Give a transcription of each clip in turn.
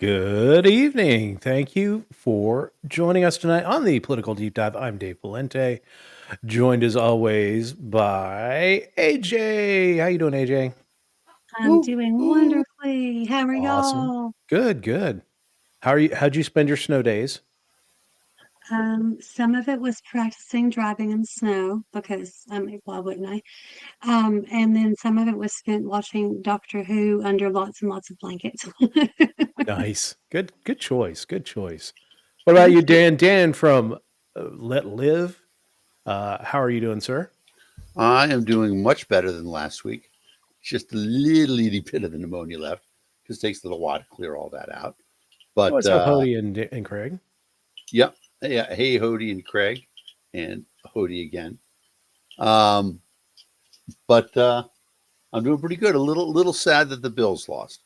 Good evening. Thank you for joining us tonight on the Political Deep Dive. I'm Dave Valente, joined as always by AJ. How you doing, AJ? I'm Woo, doing woo. wonderfully. How are Awesome. y'all? Good, good. How are you? How'd you spend your snow days? Some of it was practicing driving in snow because, why wouldn't I? And then some of it was spent watching Doctor Who under lots and lots of blankets. Nice. Good choice. Good choice. What about Thank you, you. Dan? Dan from Let Live. How are you doing, sir? I am doing much better than last week. Just a little itty bit of the pneumonia left. Just takes a little while to clear all that out. But What's up, Hody and Craig? yeah, yeah. Hey, Hody and Craig, and Hody again. Um, but I'm doing pretty good. A little sad that the Bills lost,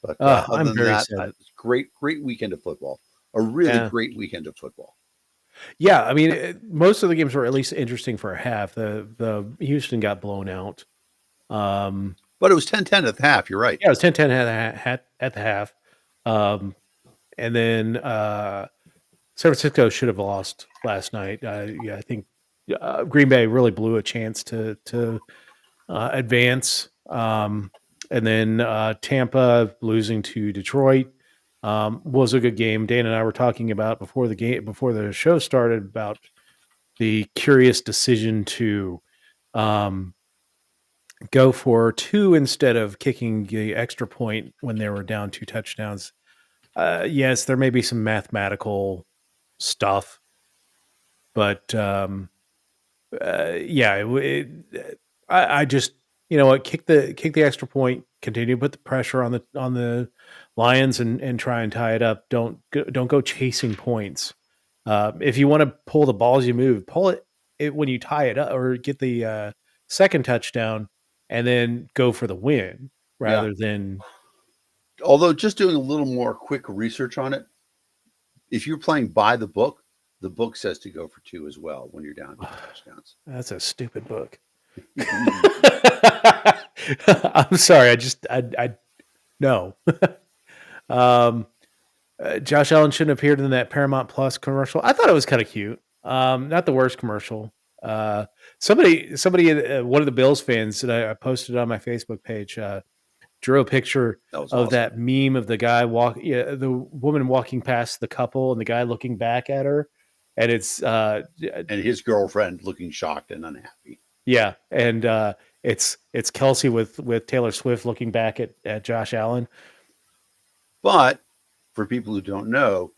but other I'm than very that, sad. it's great weekend of football. A really Yeah. great weekend of football. Yeah, I mean, most of the games were at least interesting for a half. The Houston got blown out. Um, But it was 10-10 at the half. You're right. yeah, it was 10-10 at the half. Um, and then San Francisco should have lost last night. Yeah, I think Green Bay really blew a chance to advance. And then Tampa losing to Detroit was a good game. Dan and I were talking about before the show started about the curious decision to um, go for two instead of kicking the extra point when they were down two touchdowns. Yes, there may be some mathematical stuff, but yeah, I just kick the extra point, continue to put the pressure on the Lions and try and tie it up. Don't go chasing points. If you want to pull the balls you move, pull it when you tie it up or get the second touchdown, and then go for the win Yeah. rather than Although just doing a little more quick research on it, if you're playing by the book says to go for two as well when you're down two touchdowns. that's a stupid book. I'm sorry. I no. um, Josh Allen shouldn't have appeared in that Paramount Plus commercial. I thought it was kind of cute. Not the worst commercial. Somebody, one of the Bills fans that I posted on my Facebook page, drew a picture That was of awesome. that meme of the guy the woman walking past the couple and the guy looking back at her, and it's And his girlfriend looking shocked and unhappy. yeah, and it's Kelsey with Taylor Swift looking back at Josh Allen. But for people who don't know,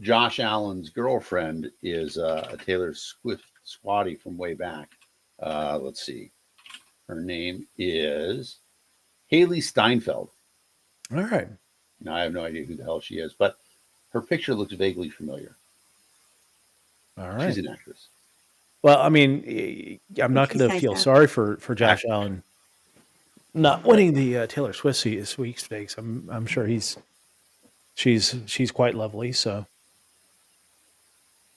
Josh Allen's girlfriend is a Taylor Swift swatty from way back. Let's see. Her name is Haley Steinfeld. All right, Now, I have no idea who the hell she is, but her picture looks vaguely familiar. all She's right. an actress. Well, I mean, I'm Would not you going to say feel so? sorry for Josh Actress. Allen not winning the Taylor Swift sweepstakes. I'm sure she's quite lovely. So,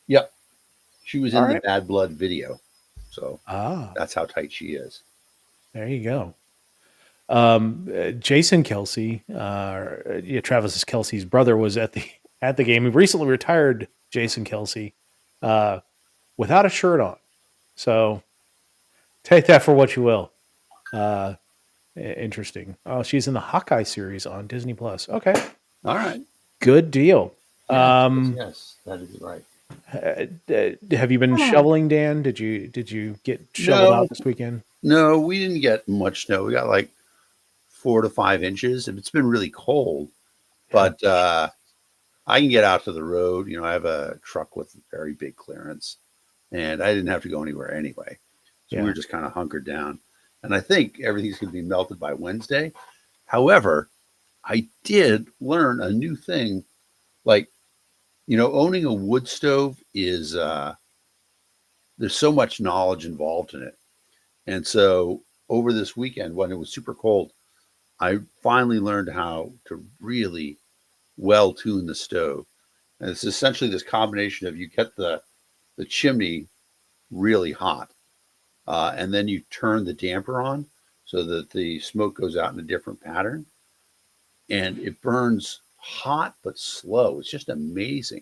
Yep. She was all in the right. Bad Blood video. So Ah, that's how tight she is. there you go. Jason Kelsey, Travis Kelsey's brother, was at the game. He recently retired. Jason Kelsey, uh, without a shirt on. So take that for what you will. Uh, Interesting. Oh, she's in the Hawkeye series on Disney Plus. Okay, All right. good deal. Yes, yes, that is right. Have you been Oh, shoveling, Dan? Did you get shoveled No, out this weekend? no, we didn't get much snow. We got like 4 to 5 inches. It's been really cold, Yeah, but I can get out to the road. You know, I have a truck with very big clearance, and I didn't have to go anywhere anyway. So we yeah. were just kind of hunkered down. And I think everything's going to be melted by Wednesday. However, I did learn a new thing. Like, owning a wood stove is, there's so much knowledge involved in it. And so over this weekend, when it was super cold, I finally learned how to really well tune the stove. And it's essentially this combination of you get the chimney really hot, and then you turn the damper on so that the smoke goes out in a different pattern, and it burns hot but slow. It's just amazing.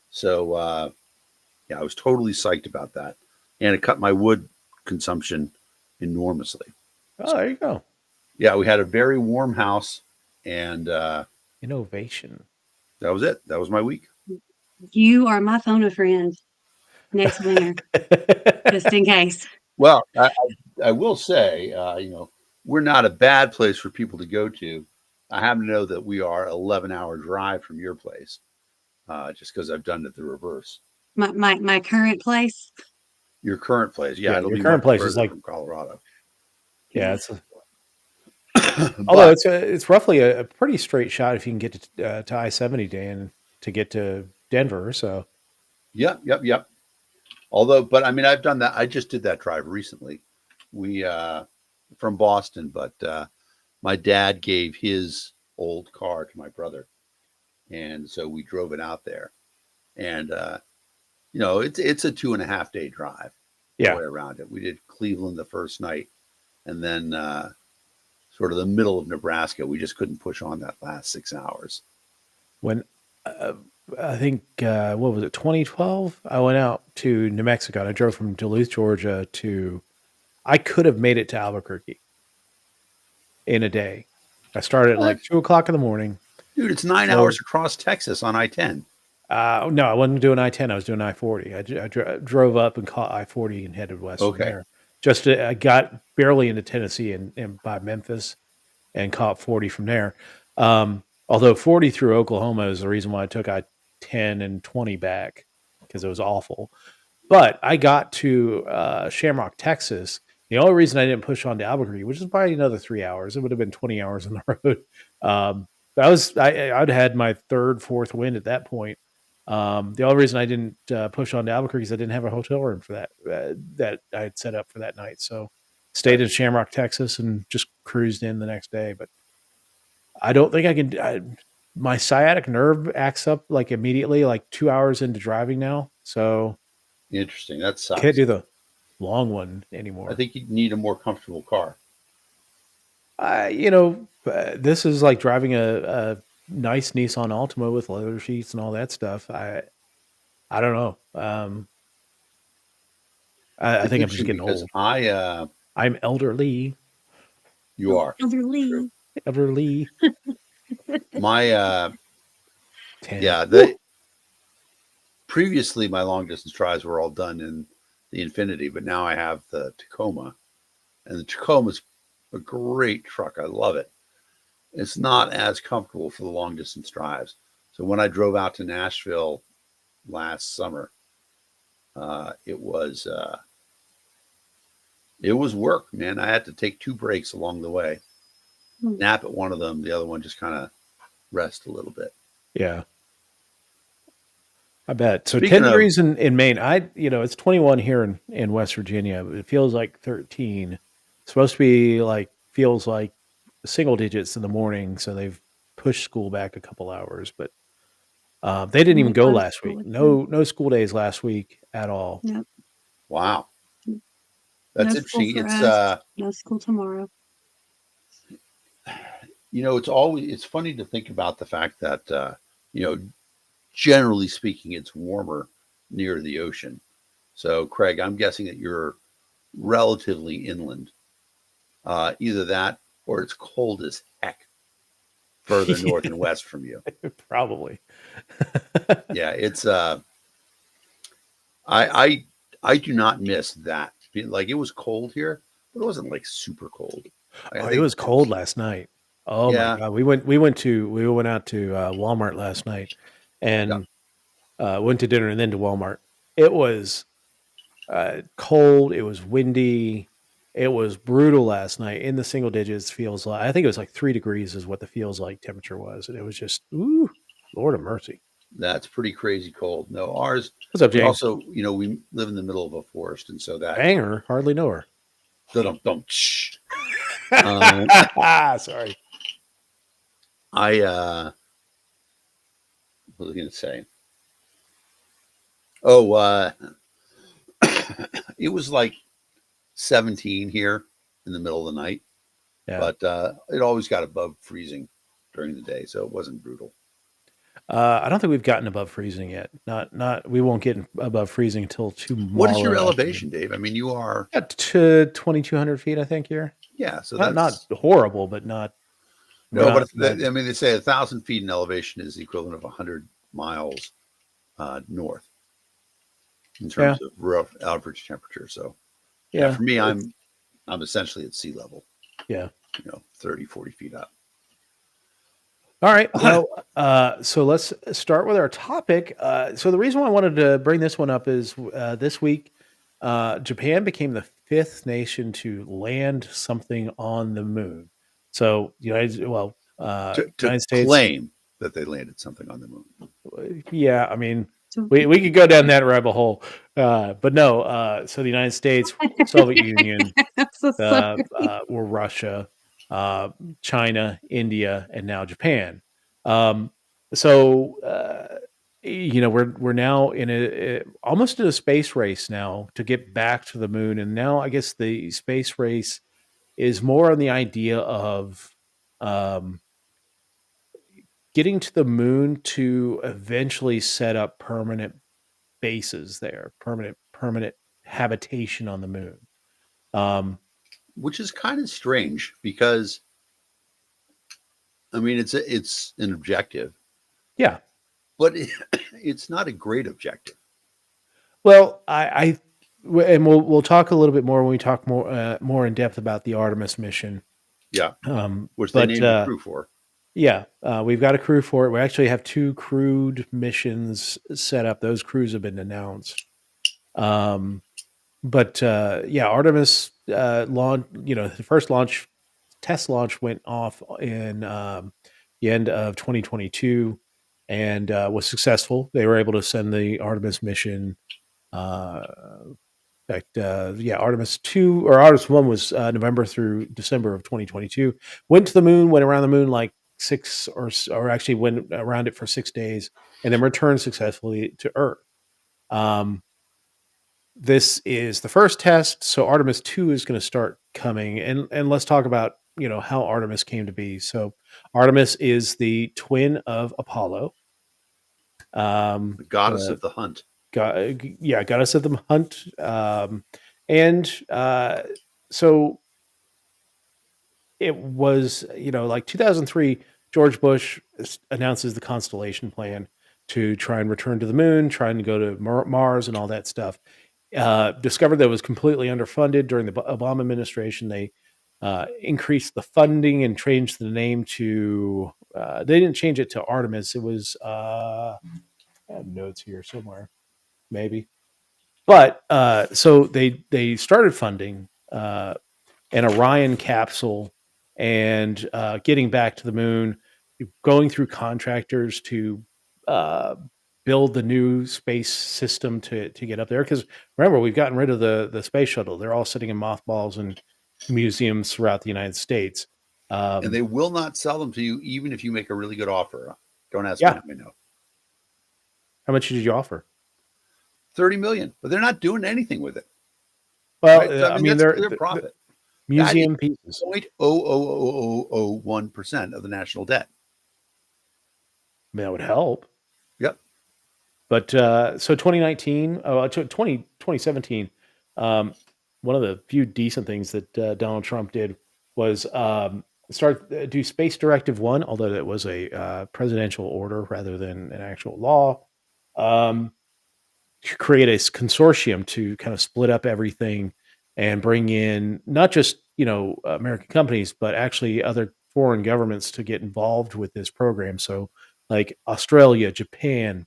So yeah, I was totally psyched about that, and it cut my wood consumption enormously. Oh, there you go. Yeah, we had a very warm house, and Innovation. that was it. That was my week. You are my phone a friend next winter, just in case. Well, I will say, we're not a bad place for people to go to. I happen to know that we are 11-hour drive from your place, just because I've done it the reverse. My current place. Your current place, yeah, Yeah, it'll your be current much place is further like, from Colorado. yeah, Yeah. it's although But it's roughly a pretty straight shot if you can get to I-70, Dan, to get to Denver. So yep. Although, but I mean, I've done that. I just did that drive recently. We from Boston, but my dad gave his old car to my brother, and so we drove it out there. And it's a 2.5 day drive the yeah, way around it. We did Cleveland the first night, and then sort of the middle of Nebraska. We just couldn't push on that last 6 hours. when uh, I think what was it, 2012? I went out to New Mexico. And I drove from Duluth, Georgia to. I could have made it to Albuquerque in a day. I started at like What? 2 o'clock in the morning. Dude, it's 9 hours across Texas on I-10. No, I wasn't doing I-10. I was doing I-40. I drove up and caught I-40 and headed west from Okay. there. I got barely into Tennessee and by Memphis and caught 40 from there. Although 40 through Oklahoma is the reason why I took I-10 and 20 back because it was awful. But I got to Shamrock, Texas. The only reason I didn't push on to Albuquerque, which is probably another 3 hours, it would have been 20 hours on the road. But I'd had my third, fourth wind at that point. The only reason I didn't push on to Albuquerque is I didn't have a hotel room for that I had set up for that night. So stayed in Shamrock, Texas, and just cruised in the next day. But I don't think I can. My sciatic nerve acts up like immediately, like 2 hours into driving now. So Interesting. That can't sucks. do the long one I anymore. think you need a more comfortable car. This is like driving a nice Nissan Altima with leather sheets and all that stuff. I don't know. I It's think I'm just interesting getting because old. I I'm elderly. you are Elderly. Elderly. my 10. yeah, the previously my long distance drives were all done in the Infinity, but now I have the Tacoma, and the Tacoma's a great truck. I love it. It's not as comfortable for the long distance drives. So when I drove out to Nashville last summer, it was work, man. I had to take 2 breaks along the way, Hmm. nap at one of them, the other one just kind of rest a little bit. Yeah, I bet. So 10 Speaking of, degrees in Maine. It's 21 here in West Virginia. But it feels like 13. It's supposed to be feels like single digits in the morning. So they've pushed school back a couple hours, but they didn't even Only go close last school week. again. No school days last week at all. Nope. wow, No that's school interesting. for It's us. No school tomorrow. it's funny to think about the fact that you know, generally speaking, it's warmer near the ocean. So, Craig, I'm guessing that you're relatively inland. Either that or it's cold as heck further north and west from you. Probably. Yeah, it's I I do not miss that. Like it was cold here, but it wasn't like super cold. I Oh, it think was cold last night. Oh my yeah, God. We went out to Walmart last night yeah, and went to dinner and then to Walmart. It was cold. It was windy. It was brutal last night in the single digits. Feels like I think it was like 3 degrees is what the feels like temperature was, and it was just ooh, Lord of mercy. that's pretty crazy cold. No, ours What's up, we James? also, we live in the middle of a forest, and so that Banger, hardly know her. don't shh. Um, Sorry. I what was I going to say? Oh, it was like 17 here in the middle of the night, Yeah. but it always got above freezing during the day, so it wasn't brutal. I don't think we've gotten above freezing yet. Not. We won't get above freezing until tomorrow. What is your afternoon. elevation, Dave? I mean, you are Yeah, to 2,200 feet, I think here. yeah. So Not that's horrible, but not. We're no, but not. if I mean, they say 1,000 feet in elevation is the equivalent of 100 miles north in Yeah, terms of rough average temperature. So yeah, yeah, for me, I'm essentially at sea level. yeah. 30, 40 feet up. All right. Well, so let's start with our topic. So the reason why I wanted to bring this one up is this week, Japan became the fifth nation to land something on the moon. So To United States. claim that they landed something on the moon. Yeah, I mean, So we could go down that rabbit hole, but no. So the United States, Soviet Union, I'm so sorry. or Russia, uh, China, India, and now Japan. Um, so we're now in almost in a space race now to get back to the moon, and now I guess the space race is more on the idea of um, getting to the moon to eventually set up permanent bases there, permanent habitation on the moon. Um, Which is kind of strange because I mean it's an objective, yeah. but it's not a great objective. Well, and we'll talk a little bit more when we talk more in depth about the Artemis mission. Yeah, which they But named a crew for. yeah, we've got a crew for it. We actually have two crewed missions set up. Those crews have been announced. But yeah, Artemis launch. The first test launch went off in the end of 2022 and was successful. They were able to send the Artemis mission. In fact, yeah, Artemis 2 or Artemis 1 was November through December of 2022. Went to the moon, went around the moon like or actually went around it for 6 days, and then returned successfully to Earth. Um, this is the first test, so Artemis 2 is going to start coming, and let's talk about how Artemis came to be. So Artemis is the twin of Apollo. The goddess of the hunt. Goddess of the hunt. And so it was, like 2003, George Bush announces the Constellation Plan to try and return to the moon, trying to go to Mars and all that stuff. Discovered that it was completely underfunded during the Obama administration. They increased the funding and changed the name to, they didn't change it to Artemis. It was, I have notes here somewhere, maybe. But so they started funding an Orion capsule and getting back to the moon, going through contractors to uh, build the new space system to get up there. Because remember, we've gotten rid of the space shuttle; they're all sitting in mothballs and museums throughout the United States. And they will not sell them to you even if you make a really good offer. Don't ask me Yeah, how I know. how much did you offer? 30 million, but they're not doing anything with it. Well, Right? So, I I mean, mean, that's they're clear profit. That is museum pieces. 0.00001% of the national debt. I mean, that would help. Yep. But so 2019, 2017, one of the few decent things that Donald Trump did was do Space Directive 1, although it was a presidential order rather than an actual law. Create a consortium to kind of split up everything and bring in not just American companies, but actually other foreign governments to get involved with this program. So like Australia, Japan,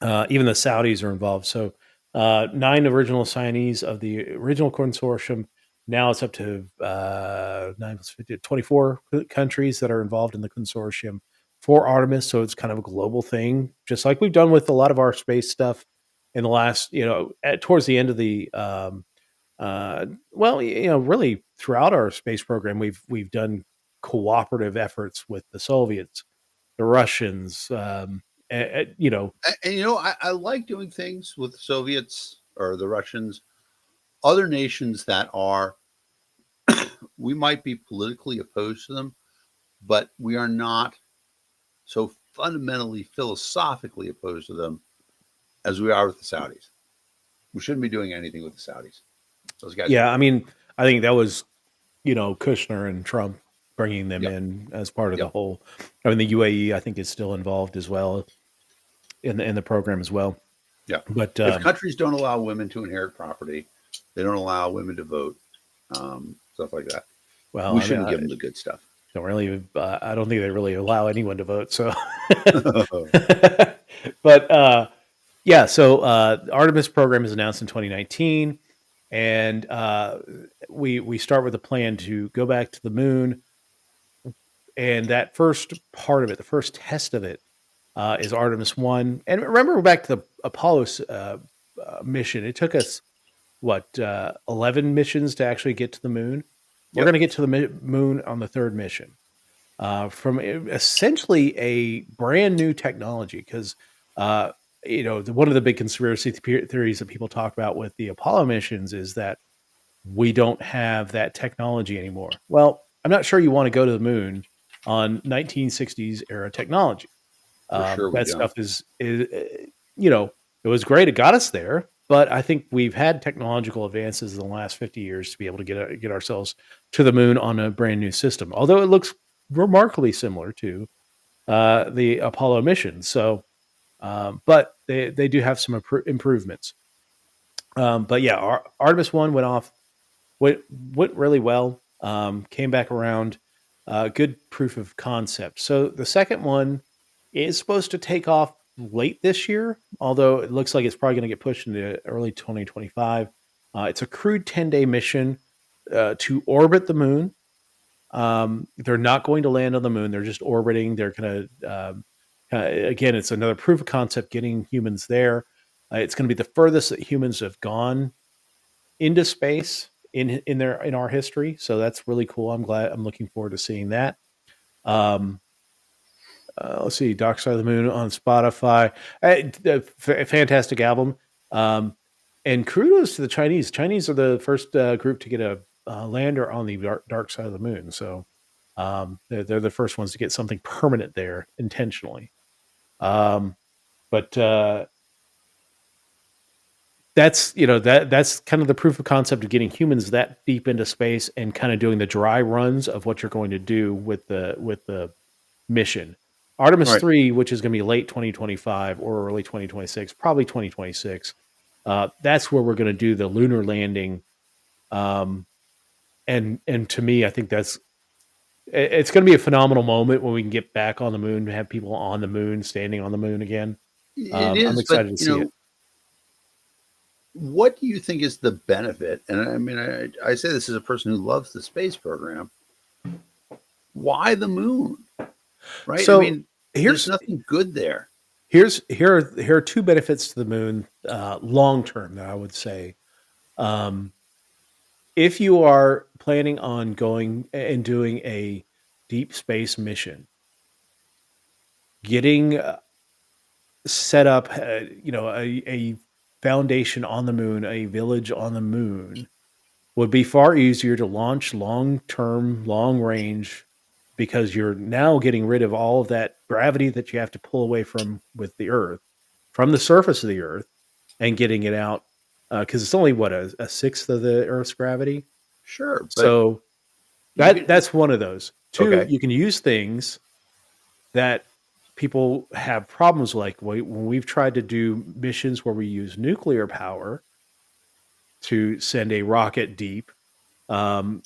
even the Saudis are involved. So 9 original signees of the original consortium. Now it's up to 9 plus 50, 24 countries that are involved in the consortium for Artemis. So it's kind of a global thing, just like we've done with a lot of our space stuff in the last, towards the end of the, really throughout our space program, we've done cooperative efforts with the Soviets, the Russians, And I like doing things with the Soviets or the Russians, other nations that are, we might be politically opposed to them, but we are not so fundamentally, philosophically opposed to them as we are with the Saudis. We shouldn't be doing anything with the Saudis. Those guys. Yeah, I mean, I think that was, Kushner and Trump bringing them Yep. in as part of the Yep. whole. I mean, the UAE, I think, is still involved as well in the program as well. Yeah. But If countries don't allow women to inherit property, they don't allow women to vote, stuff like that. well, We I mean, shouldn't give them the good stuff. don't really. I don't think they really allow anyone to vote. So, but yeah. So Artemis program is announced in 2019, and we start with a plan to go back to the moon. And that first part of it, the first test of it, is Artemis 1. And remember, we're back to the Apollo mission. It took us, 11 missions to actually get to the moon? We're Yep. going to get to the moon on the third mission from essentially a brand new technology. Because, one of the big conspiracy theories that people talk about with the Apollo missions is that we don't have that technology anymore. Well, I'm not sure you want to go to the moon on 1960s era technology. For sure we That don't. stuff is, it was great. It got us there, but I think we've had technological advances in the last 50 years to be able to get ourselves to the moon on a brand new system. Although it looks remarkably similar to the Apollo mission. So, but they do have some improvements. But yeah, Artemis 1 went really well. Came back around. Good proof of concept. So the second one is supposed to take off late this year, although it looks like it's probably going to get pushed into early 2025. It's a crewed 10-day mission to orbit the moon. They're not going to land on the moon. They're just orbiting. They're going to, again, it's another proof of concept getting humans there. It's going to be the furthest that humans have gone into space in our history. So that's really cool. I'm looking forward to seeing that. Let's see, Dark Side of the Moon on Spotify. Fantastic album. And kudos to the Chinese. Chinese are the first group to get a lander on the dark side of the moon. So they're the first ones to get something permanent there intentionally. But that's that's kind of the proof of concept of getting humans that deep into space and kind of doing the dry runs of what you're going to do with the mission. Artemis Right. 3, which is going to be late 2025 or early 2026, probably 2026. That's where we're going to do the lunar landing. And to me, I think it's going to be a phenomenal moment when we can get back on the moon, have people on the moon, standing on the moon again. It is, I'm excited but to see it. What do you think is the benefit? And I mean, I say this as a person who loves the space program. Why the moon? Right? So I mean, here's there's nothing good there. here are two benefits to the moon long term that I would say. If you are planning on going and doing a deep space mission, getting set up, a foundation on the moon, a village on the moon, would be far easier to launch long term, long range, because you're now getting rid of all of that gravity that you have to pull away from with the Earth, from the surface of the Earth, and getting it out. Because it's only a sixth of the Earth's gravity. Sure. But So that's one of those. Two, Okay. you can use things that people have problems like when we've tried to do missions where we use nuclear power to send a rocket deep. And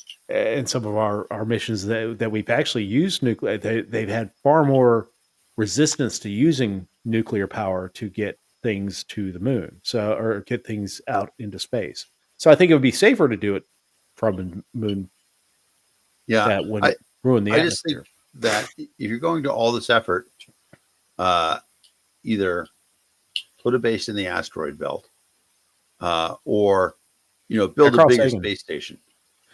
some of our missions that we've actually used nuclear, they've had far more resistance to using nuclear power to get things to the moon, or get things out into space. So I think it would be safer to do it from the moon. yeah, That wouldn't ruin the I just think atmosphere. that if you're going to all this effort, either put a base in the asteroid belt, or build a Carl bigger Sagan. space station.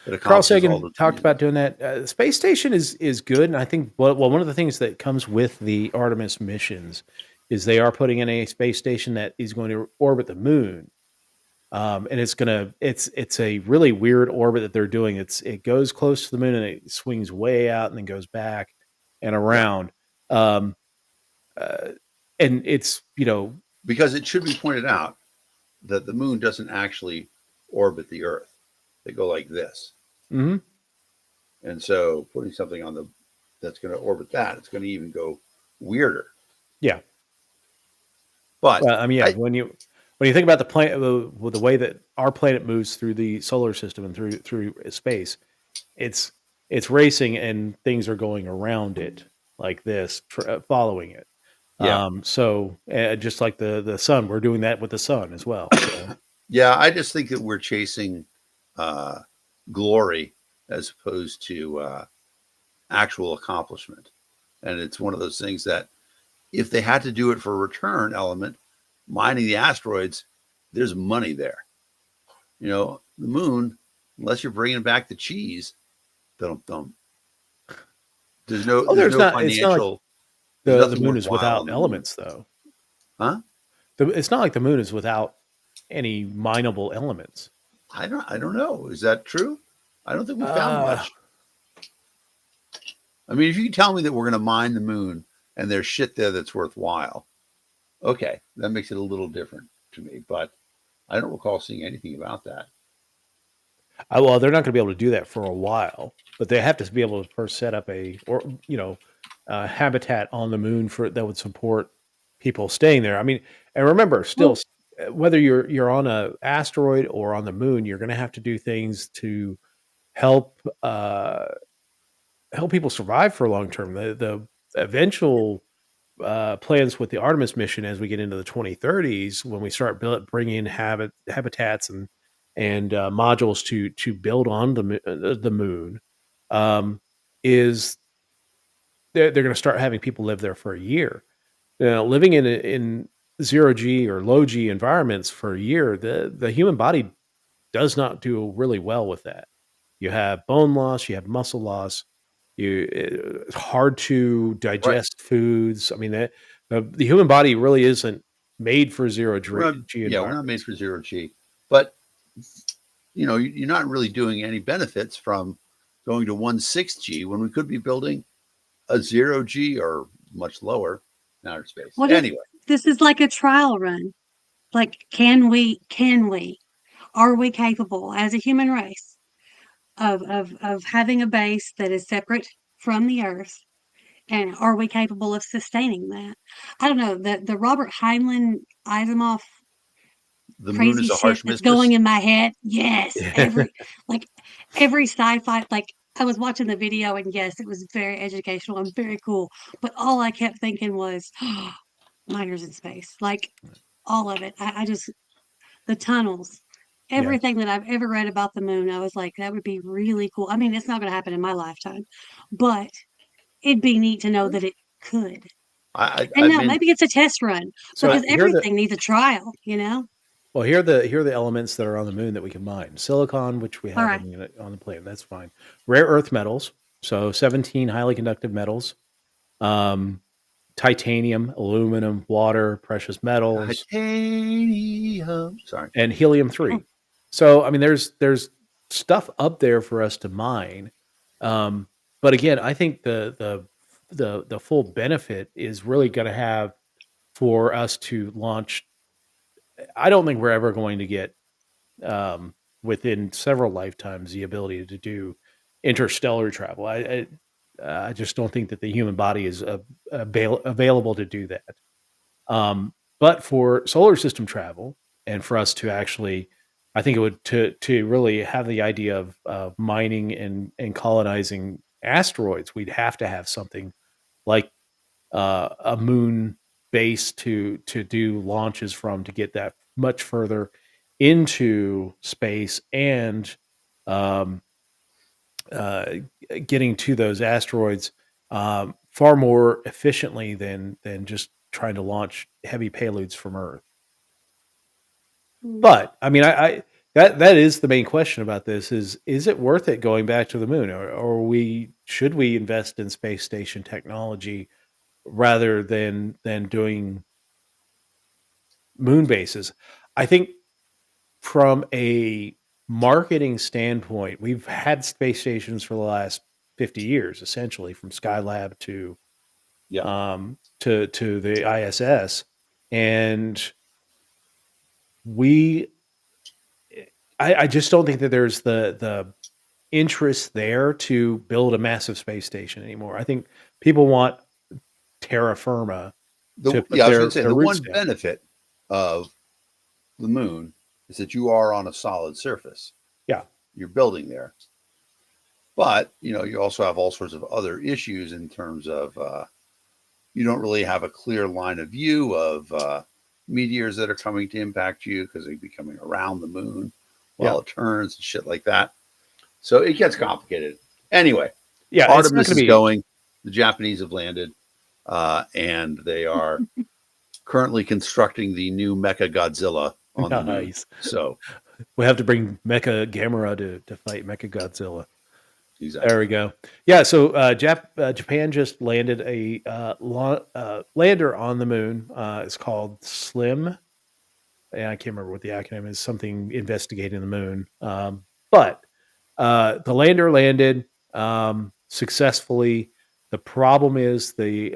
that Carl accomplishes all Sagan those talked reasons. about doing that. The space station is good, and I think one of the things that comes with the Artemis missions is they are putting in a space station that is going to orbit the moon, and it's a really weird orbit that they're doing. It goes close to the moon and it swings way out and then goes back and around. and it's Because it should be pointed out that the moon doesn't actually orbit the Earth; they go like this. mhm. And so, putting something on the that's going to orbit that, it's going to even go weirder. Yeah. But Well, I mean, yeah, I, when you think about the planet, with the way that our planet moves through the solar system and through space, it's it's racing and things are going around it like this, following it. yeah, So just like the sun, we're doing that with the sun as well. So yeah, I just think that we're chasing uh, glory as opposed to actual accomplishment. And it's one of those things that if they had to do it for a return element, mining the asteroids, there's money there. The moon, unless you're bringing back the cheese, thump thump. There's no oh, there's there's no not. It's not like financial. There's the nothing moon is worthwhile without on the moon, elements, though. huh? It's not like the moon is without any mineable elements. I don't know. Is that true? I don't think we found Uh, much. I mean, if you tell me that we're going to mine the moon and there's shit there that's worthwhile, okay, that makes it a little different to me. But I don't recall seeing anything about that. well, they're not going to be able to do that for a while, but they have to be able to first set up habitat on the moon for that would support people staying there. I mean, and remember, still, Well, whether you're on a asteroid or on the moon, you're going to have to do things to help help people survive for long term. The eventual plans with the Artemis mission as we get into the 2030s, when we start bringing in habitats and modules to build on the moon, um, is they're going to start having people live there for a year. Living in zero G or low G environments for a year, the human body does not do really well with that. You have bone loss, you have muscle loss. It's hard to Right. digest foods. I mean, the human body really isn't made for zero G Yeah, we're not made environments. for zero G. But you're not really doing any benefits from going to 1/6 G when we could be building a zero G or much lower in outer space. what if Anyway, this is like a trial run? Like, are we capable as a human race of having a base that is separate from the Earth? And are we capable of sustaining that? I don't know. The Robert Heinlein Asimov the moon crazy is a shit harsh that's going mistress. in my head. Yes, like every sci-fi. Like I was watching the video, and yes, it was very educational and very cool. But all I kept thinking was, miners in space. Like all of it. I just the tunnels. Yeah. Everything that I've ever read about the moon, I was like, that would be really cool. I mean, it's not going to happen in my lifetime, but it'd be neat to know that it could. And I've no, been maybe it's a test run So because everything needs a trial, you know? here are the elements that are on the moon that we can mine. Silicon, which we All have right. on the planet, that's fine. Rare earth metals, so 17 highly conductive metals. Um, Titanium, aluminum, water, precious metals, titanium. Sorry. and helium-3. So, I mean, there's stuff up there for us to mine. But again, I think the full benefit is really going to have for us to launch. I don't think we're ever going to get within several lifetimes the ability to do interstellar travel. I just don't think that the human body is available to do that. But for solar system travel and for us to actually, I think it would to really have the idea of mining and colonizing asteroids, we'd have to have something like a moon base to do launches from to get that much further into space and um, uh, getting to those asteroids far more efficiently than just trying to launch heavy payloads from Earth. Mm. But I mean, I that is the main question about this is it worth it going back to the moon, or we should we invest in space station technology rather than doing moon bases? I think from a marketing standpoint, we've had space stations for the last 50 years, essentially from Skylab to Yeah. To the ISS, and we I just don't think that there's the interest there to build a massive space station anymore. I think people want terra firma to put I was going to say their the roots one down. benefit of the moon is that you are on a solid surface. Yeah. You're building there. But, you also have all sorts of other issues in terms of you don't really have a clear line of view of meteors that are coming to impact you because they'd be coming around the moon while Yeah. it turns and shit like that. So it gets complicated. Anyway, Yeah, it's not Artemis going to is be going. The Japanese have landed, and they are currently constructing the new Mecha Godzilla on the moon. nice. So We have to bring Mecha Gamera to fight Mecha Godzilla. exactly. There we go. Yeah, so Japan just landed a lander on the moon. It's called SLIM. And I can't remember what the acronym is. Something investigating the moon. But the lander landed successfully. The problem is they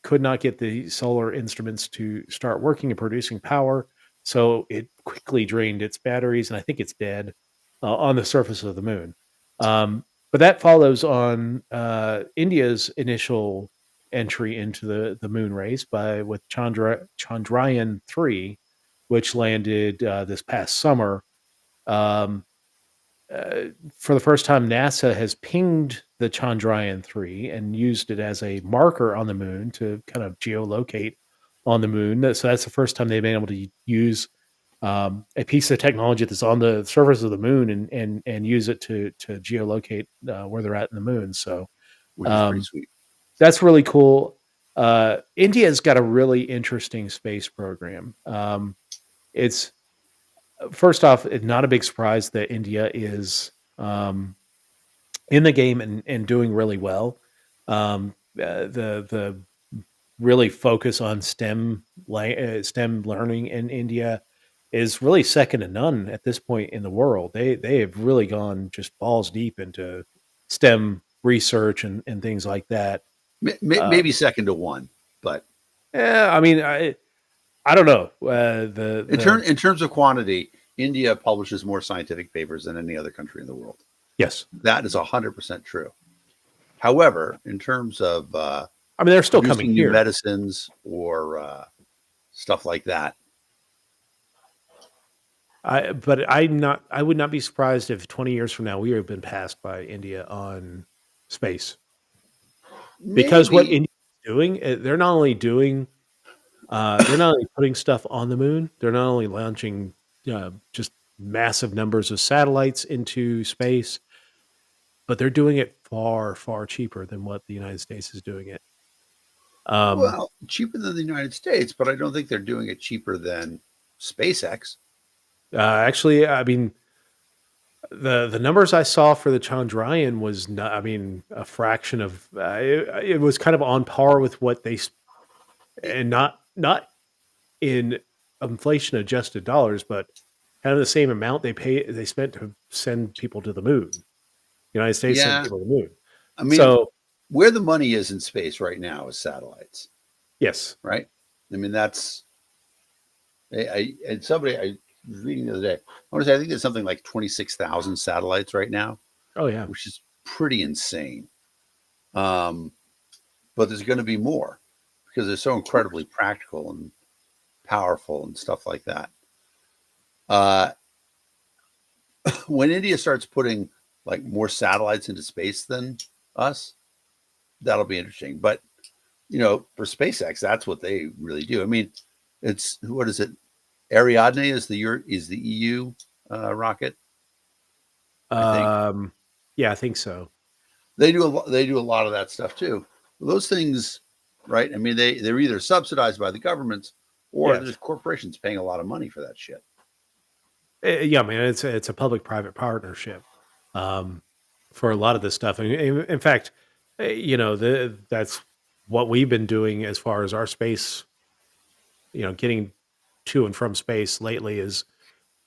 could not get the solar instruments to start working and producing power. So it quickly drained its batteries, and I think it's dead on the surface of the moon. But that follows on India's initial entry into the moon race with Chandrayaan 3, which landed this past summer. Um, for the first time, NASA has pinged the Chandrayaan 3 and used it as a marker on the moon to kind of geolocate on the moon. So that's the first time they've been able to use a piece of technology that's on the surface of the moon and use it to geolocate where they're at in the moon. So Which is pretty sweet. that's really cool. India's got a really interesting space program. It's first off, it's not a big surprise that India is in the game and doing really well. The really focus on STEM learning in India is really second to none at this point in the world. They have really gone just balls deep into STEM research and things like that. Maybe second to one, but Yeah, I mean, I don't know. in terms of quantity, India publishes more scientific papers than any other country in the world. Yes, That is 100% true. However, in terms of I mean they're still coming producing new here. medicines or stuff like that, I would not be surprised if 20 years from now we have been passed by India on space. Because what maybe. India's doing, they're not only putting stuff on the moon, they're not only launching just massive numbers of satellites into space, but they're doing it far, far cheaper than what the United States is doing it. Well, cheaper than the United States, but I don't think they're doing it cheaper than SpaceX. Actually, I mean, the numbers I saw for the Chandrayaan was not, I mean, a fraction of it was kind of on par with what and not in inflation adjusted dollars, but kind of the same amount they spent to send people to the moon. The United States sent Yeah, people to the moon. I mean, So where the money is in space right now is satellites, yes, right? I mean, that's and somebody I was reading the other day. I want to say I think there's something like 26,000 satellites right now, oh yeah, which is pretty insane. But there's going to be more because they're so incredibly practical and powerful and stuff like that. When India starts putting like more satellites into space than us, that'll be interesting. But for SpaceX, that's what they really do. I mean, it's what is it? Ariadne is the EU rocket. I think yeah, I think so. they do a lot of that stuff too. Those things, right? I mean, they're either subsidized by the governments or Yes. there's corporations paying a lot of money for that shit. Yeah, man, it's a public-private partnership for a lot of this stuff. And in fact, that's what we've been doing as far as our space, getting to and from space lately is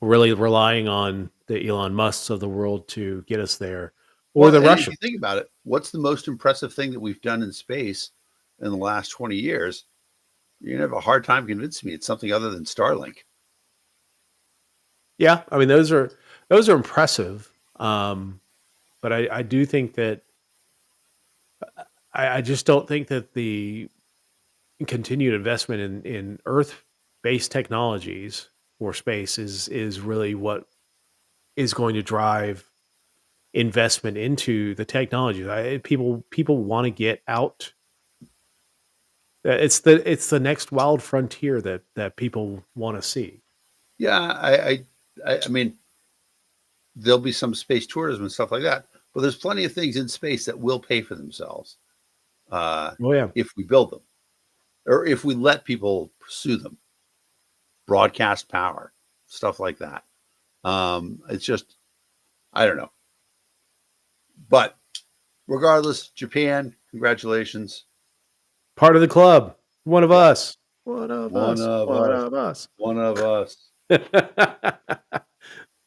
really relying on the Elon Musks of the world to get us there, or Well, the and if Russians. you think about it, what's the most impressive thing that we've done in space in the last 20 years, you're going to have a hard time convincing me it's something other than Starlink. Yeah, I mean those are impressive, but I do think that I just don't think that the continued investment in Earth based technologies for space is really what is going to drive investment into the technology. People want to get out. It's the next wild frontier that people want to see. Yeah, I mean, there'll be some space tourism and stuff like that, but there's plenty of things in space that will pay for themselves Oh yeah, if we build them or if we let people pursue them. Broadcast power, stuff like that. It's just, I don't know. But regardless, Japan, congratulations. part of the club. One of Yeah, us. One of one us. of One us. of us. One of us.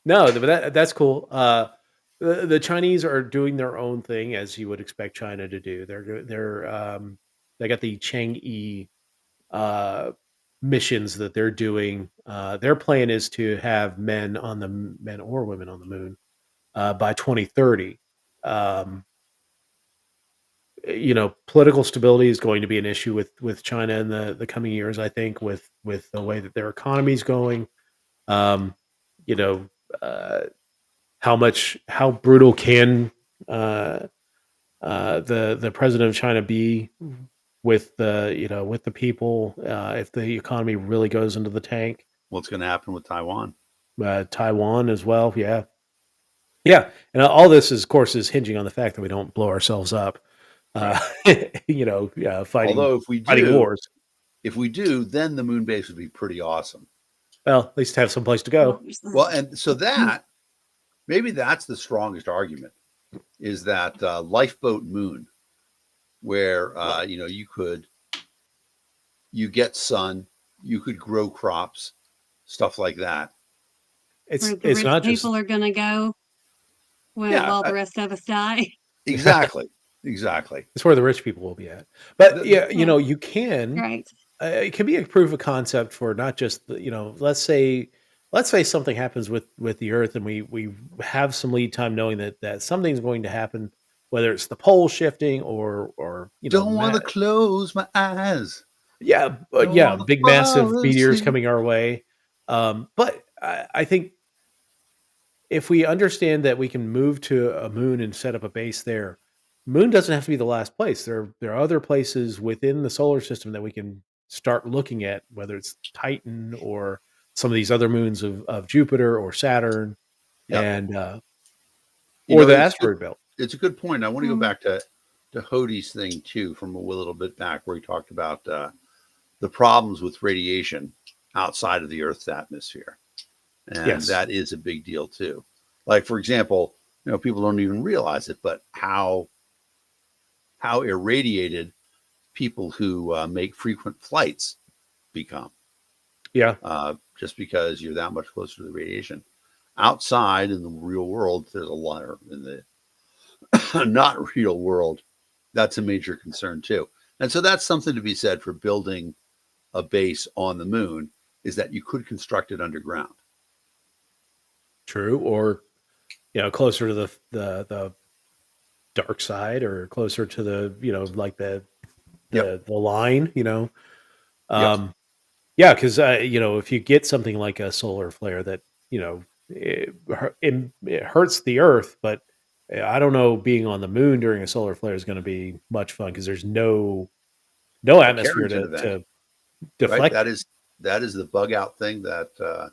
No, but that's cool. The Chinese are doing their own thing, as you would expect China to do. They got the Chang'e uh, missions that they're doing. Their plan is to have men or women on the moon by 2030. Um, Political stability is going to be an issue with China in the coming years. I think with the way that their economy is going. Um, you know, uh, how brutal can uh, the president of China be with the people if the economy really goes into the tank? What's going to happen with Taiwan? Taiwan as well, yeah, yeah, and all this is, of course, is hinging on the fact that we don't blow ourselves up, uh, Right. fighting Although wars. if we do, then the moon base would be pretty awesome. Well, at least have some place to go. Well, and so that maybe that's the strongest argument is that lifeboat moon, where you get sun, you could grow crops, stuff like that. Where the It's rich not just people are gonna go Yeah, while the rest of us die. exactly, exactly. it's where the rich people will be at. But yeah, Yeah, you can. right. It can be a proof of concept for not just let's say something happens with the Earth, and we have some lead time knowing that something's going to happen, whether it's the pole shifting or Don't want to close my eyes. Don't yeah, want to big massive fall meteors asleep. coming our way. But I think if we understand that we can move to a moon and set up a base there, moon doesn't have to be the last place. There are other places within the solar system that we can start looking at, whether it's Titan or some of these other moons of Jupiter or Saturn, Yep. and You or know, the it's good. asteroid belt. It's a good point. I want to go Mm. back to Hodie's thing too, from a little bit back where he talked about the problems with radiation outside of the Earth's atmosphere, and Yes. that is a big deal too. Like for example, people don't even realize it, but how irradiated people who make frequent flights become, Yeah. just because you're that much closer to the radiation. Outside in the real world, there's a lot in the not real world. That's a major concern too. And so that's something to be said for building a base on the moon, is that you could construct it underground. True. Or closer to the dark side, or closer to the like Yep. the line. Yep. Yeah, because if you get something like a solar flare that it hurts the Earth, but I don't know, being on the moon during a solar flare is going to be much fun because there's no A atmosphere Carrington event, to right? deflect. That is the bug out thing that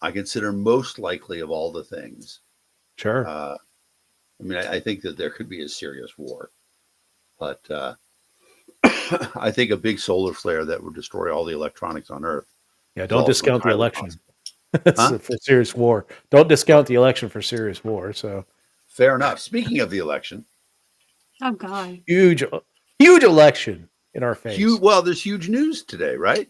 I consider most likely of all the things. Sure. I mean, I think that there could be a serious war, but I think a big solar flare that would destroy all the electronics on Earth Yeah. is Don't also discount the entirely election possible. Huh? for serious war. Don't discount the election for serious war. So Fair enough. Speaking of the election, Oh God. huge election in our face. there's huge news today, right?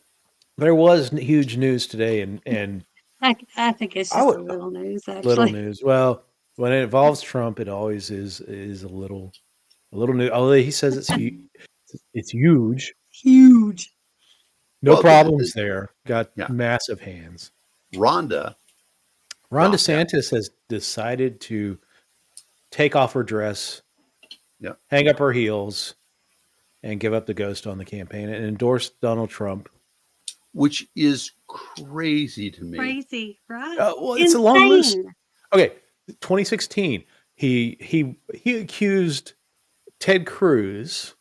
There was huge news today, and I think it's I just would a little news, little actually. news. Well, when it involves Trump, it always is a little new. Although he says it's huge. It's huge. Huge. No Well, problems there. Got yeah, massive hands. Rhonda Ron dropped out. DeSantis has decided to take off her dress, Yeah, hang up her heels, and give up the ghost on the campaign and endorse Donald Trump. which is crazy to me. Crazy, right? Well, it's a long list. Insane. Okay, 2016, he accused Ted Cruz,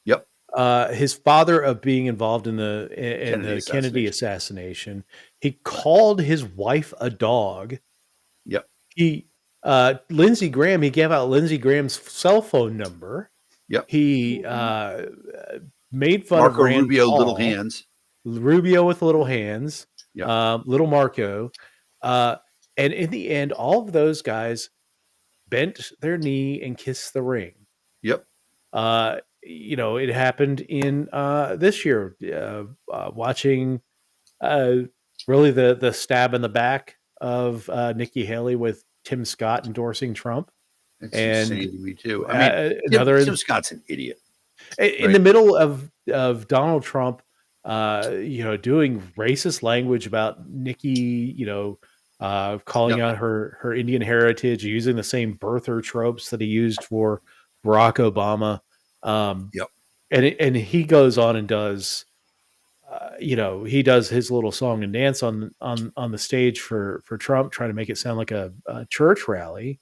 Yep, his father, of being involved in the Kennedy assassination. He called his wife a dog. yep, He Lindsey Graham. He gave out Lindsey Graham's cell phone number. yep. He made fun of Marco Rand Rubio, Paul, little hands. Rubio with little hands, Yep, little Marco, and in the end, all of those guys bent their knee and kissed the ring. yep. It happened in this year, watching really the stab in the back of Nikki Haley with Tim Scott endorsing Trump, It's and insane to me too. I mean, another Tim Scott's an idiot. in the middle of Donald Trump, doing racist language about Nikki, calling Yep, out her Indian heritage, using the same birther tropes that he used for Barack Obama. yep. And he goes on and does, he does his little song and dance on the stage for Trump, trying to make it sound like a church rally.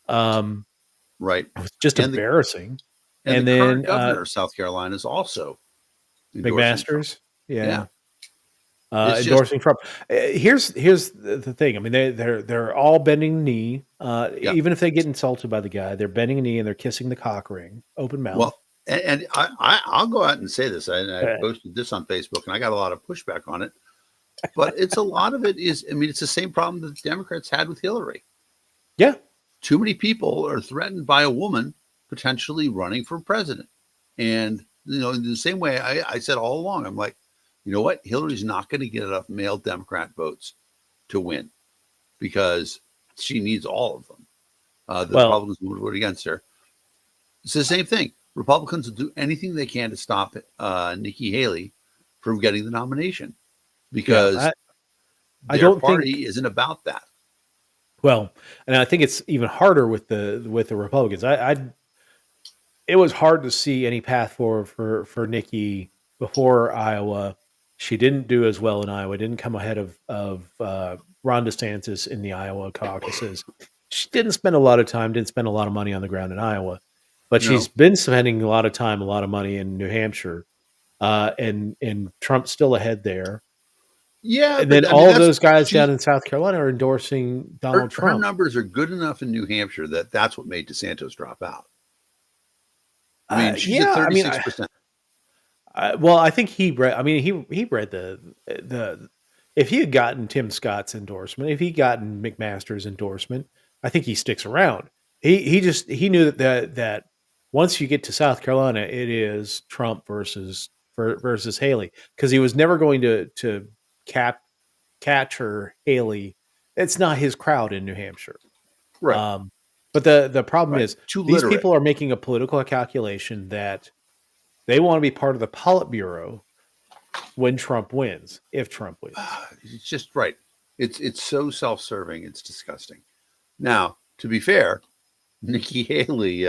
Right. It was just And the embarrassing. and the And then current governor of South Carolina is also endorsing Trump. McMaster's, yeah. Yeah, it's just Endorsing Trump. Here's the thing. I mean, they're all bending the knee. yeah. Even if they get insulted by the guy, they're bending a knee and they're kissing the cock ring, open mouth. Well, and I'll go out and say this. I Uh, posted this on Facebook, and I got a lot of pushback on it. But it's a lot of it is. I mean, it's the same problem that the Democrats had with Hillary. yeah, Too many people are threatened by a woman potentially running for president, and in the same way I said all along, I'm like, you know what? Hillary's not going to get enough male Democrat votes to win because she needs all of them. The well, Republicans would vote against her. It's the same thing. Republicans will do anything they can to stop Nikki Haley from getting the nomination because yeah. I their don't party think. isn't about that. Well, and I think it's even harder with the Republicans. It was hard to see any path forward for Nikki before Iowa. She didn't do as well in Iowa. Didn't come ahead of Ron DeSantis in the Iowa caucuses. She didn't spend a lot of time. Didn't spend a lot of money on the ground in Iowa, but No. she's been spending a lot of time, a lot of money in New Hampshire, and Trump's still ahead there. Yeah, And but then I mean, all of those guys down she in South Carolina are endorsing Donald her Trump. numbers are good enough in New Hampshire that's what made DeSantis drop out. I mean, she's Yeah, at I mean, 36%. well, I think he read. I mean, he read the. If he had gotten Tim Scott's endorsement, if he gotten McMaster's endorsement, I think he sticks around. He knew that once you get to South Carolina, it is Trump versus Haley, because he was never going to catch her Haley. It's not his crowd in New Hampshire. Right. But the problem Right. is Too these literate. people are making a political calculation that they want to be part of the Politburo when Trump wins, if Trump wins. It's just right. It's so self-serving. It's disgusting. Now, to be fair, Nikki Haley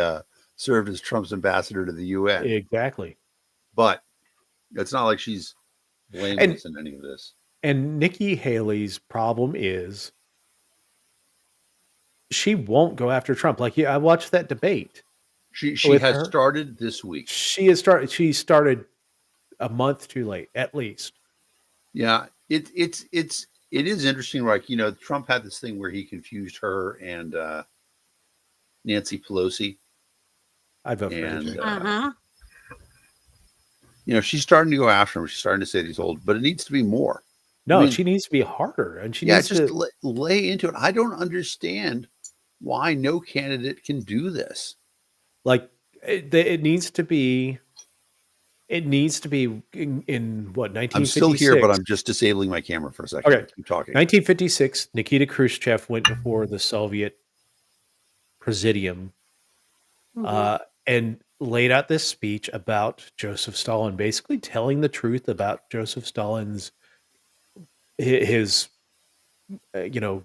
served as Trump's ambassador to the UN, Exactly. but it's not like she's blameless in any of this. And Nikki Haley's problem is she won't go after Trump. Like, I watched that debate. She with has her. started this week. She started a month too late, at least. Yeah, it is interesting. Like, Trump had this thing where he confused her and Nancy Pelosi, I'd vote for and AJ. She's starting to go after him. She's starting to say he's old, but it needs to be more. No, I mean, she needs to be harder, and she needs just to lay into it. I don't understand why no candidate can do this. like it needs to be. It needs to be in what 1956. I'm still here, but I'm just disabling my camera for a second. Okay. Keep talking. 1956, Nikita Khrushchev went before the Soviet Presidium, and laid out this speech about Joseph Stalin, basically telling the truth about Joseph Stalin's his you know,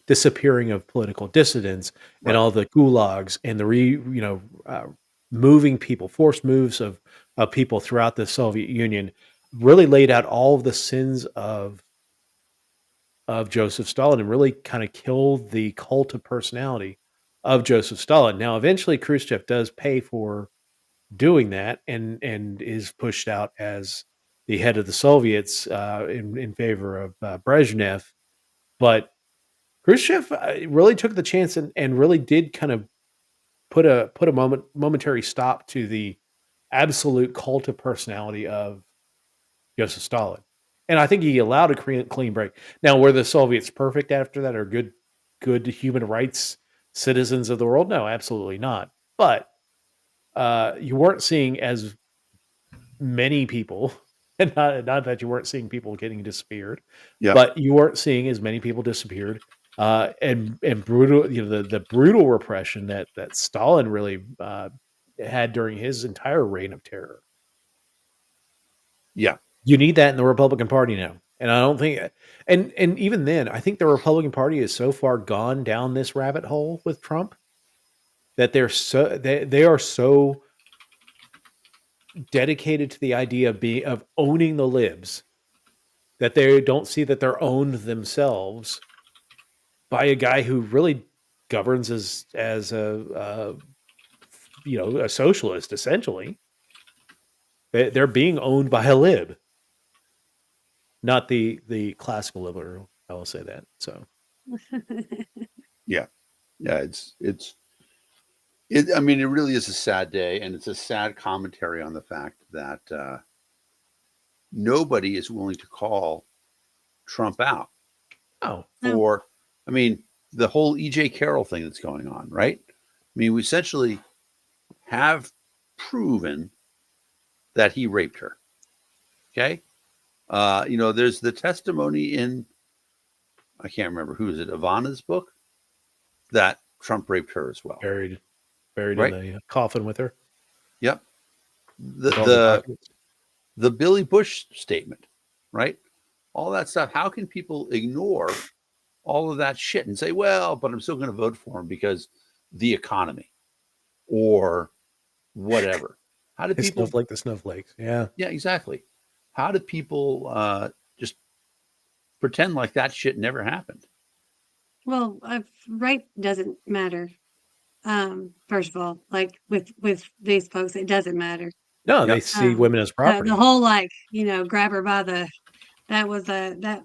disappearing of political dissidents and Right. all the gulags and the moving people, forced moves of people throughout the Soviet Union, really laid out all of the sins of Joseph Stalin and really kind of killed the cult of personality of Joseph Stalin. Now, eventually, Khrushchev does pay for doing that and is pushed out as the head of the Soviets in favor of Brezhnev. But Khrushchev really took the chance and really did kind of put a momentary stop to the absolute cult of personality of Joseph Stalin. And I think he allowed a clean break. Now, were the Soviets perfect after that or good human rights citizens of the world? No, absolutely not. But you weren't seeing as many people, and not that you weren't seeing people getting disappeared, Yeah. but you weren't seeing as many people disappeared. And brutal, the brutal repression that Stalin really had during his entire reign of terror. Yeah. You need that in the Republican Party now. And I don't think and even then, I think the Republican Party is so far gone down this rabbit hole with Trump that they are so dedicated to the idea of owning the libs that they don't see that they're owned themselves by a guy who really governs as a socialist essentially. They're being owned by a lib, not the classical liberal. I will say that. So Yeah. Yeah. I mean, it really is a sad day, and it's a sad commentary on the fact that nobody is willing to call Trump out oh No. for, I mean, the whole EJ Carroll thing that's going on, right? I mean, we essentially have proven that he raped her. Okay. There's the testimony in, I can't remember who is it, Ivana's book, that Trump raped her as well. buried Right. in the coffin with her. Yep. With all the The documents. the Billy Bush statement, right? All that stuff. How can people ignore all of that shit and say, well, but I'm still going to vote for him because the economy or whatever? How do people? The snowflakes. Yeah. Yeah, exactly. How do people just pretend like that shit never happened? Well, rape doesn't matter. First of all, like with these folks, it doesn't matter. No, Yep. they see women as property. The whole grab her by the that was that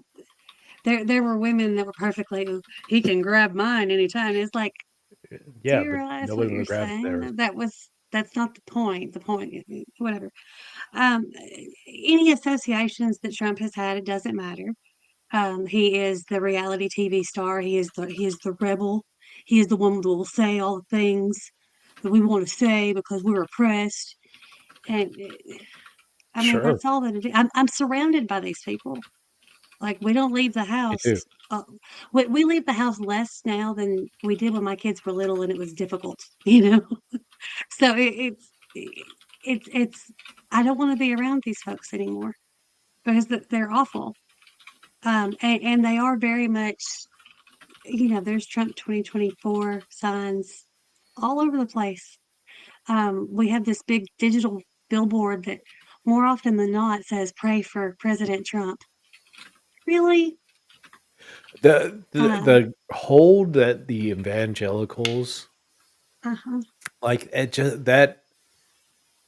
there were women that were perfectly he can grab mine anytime. It's like, do Yeah, you but realize what nobody would you're have grabbed saying? there. That's not the point. The point, whatever. Um, any associations that Trump has had, it doesn't matter. He is the reality TV star. He is the rebel. He is the one that will say all the things that we want to say because we're oppressed. And I mean, Sure. that's all that it is. I'm surrounded by these people. Like, we don't leave the Me house. too. We leave the house less now than we did when my kids were little and it was difficult, you know? So it's I don't want to be around these folks anymore because they're awful. And they are very much, there's Trump 2024 signs all over the place. We have this big digital billboard that more often than not says, pray for President Trump. Really? The hold that the evangelicals Uh-huh. like it just that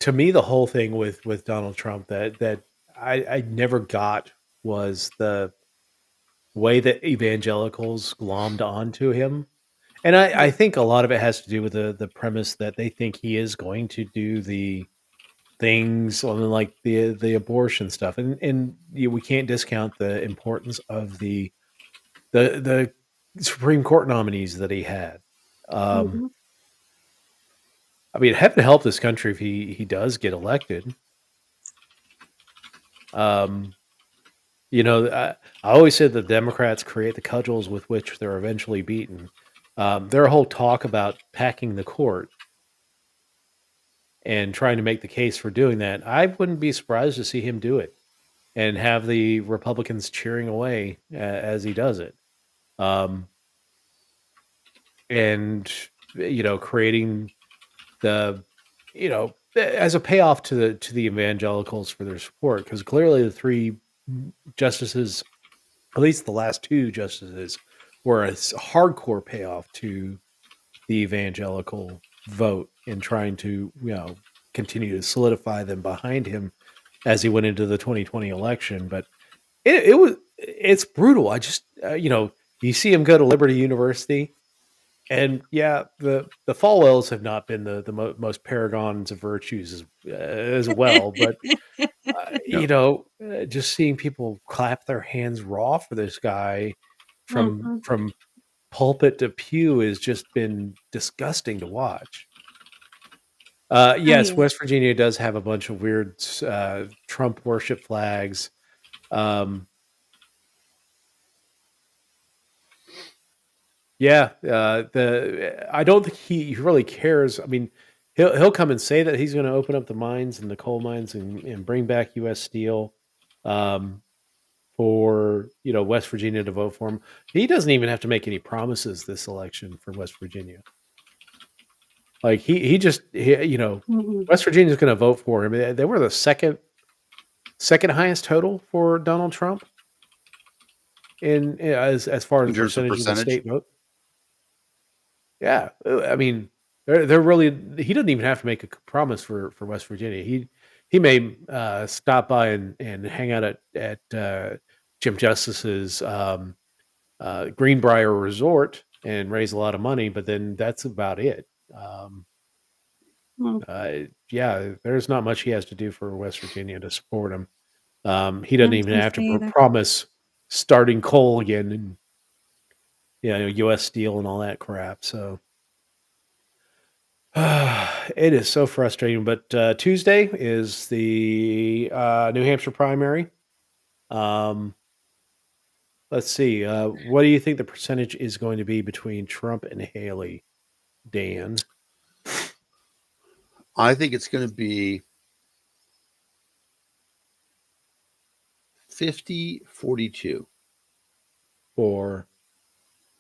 to me the whole thing with Donald Trump that I never got was the way that evangelicals glommed onto him. And I think a lot of it has to do with the premise that they think he is going to do the things on like the abortion stuff. And we can't discount the importance of the Supreme Court nominees that he had. Mhm. I mean, heaven help this country if he does get elected. Um, I always said the Democrats create the cudgels with which they're eventually beaten. Their whole talk about packing the court and trying to make the case for doing that, I wouldn't be surprised to see him do it and have the Republicans cheering away as he does it. Um, and creating the as a payoff to the evangelicals for their support, because clearly the three justices, at least the last two justices, were a hardcore payoff to the evangelical vote in trying to continue to solidify them behind him as he went into the 2020 election. But it's brutal. I just you see him go to Liberty University. And yeah, the Falwells have not been the most paragons of virtues as well, but just seeing people clap their hands raw for this guy Mhm. from pulpit to pew has just been disgusting to watch. Oh, Yes, yeah. West Virginia does have a bunch of weird Trump worship flags. Yeah, I don't think he really cares. I mean, he'll come and say that he's going to open up the mines and the coal mines and bring back U.S. Steel, um, for West Virginia to vote for him. He doesn't even have to make any promises this election for West Virginia. Like he just Mhm. West Virginia's going to vote for him. They were the second highest total for Donald Trump as far as in terms of percentage of the percentage. state vote. Yeah, I mean, they're really. He doesn't even have to make a promise for West Virginia. He may stop by and hang out at Jim Justice's Greenbrier Resort and raise a lot of money, but then that's about it. Mm, Yeah, there's not much he has to do for West Virginia to support him. He I doesn't don't even think have so to either. promise starting coal again and U.S. Steel and all that crap. So. It is so frustrating, but Tuesday is the New Hampshire primary. Um, let's see. What do you think the percentage is going to be between Trump and Haley, Dan? I think it's going to be 50-42 For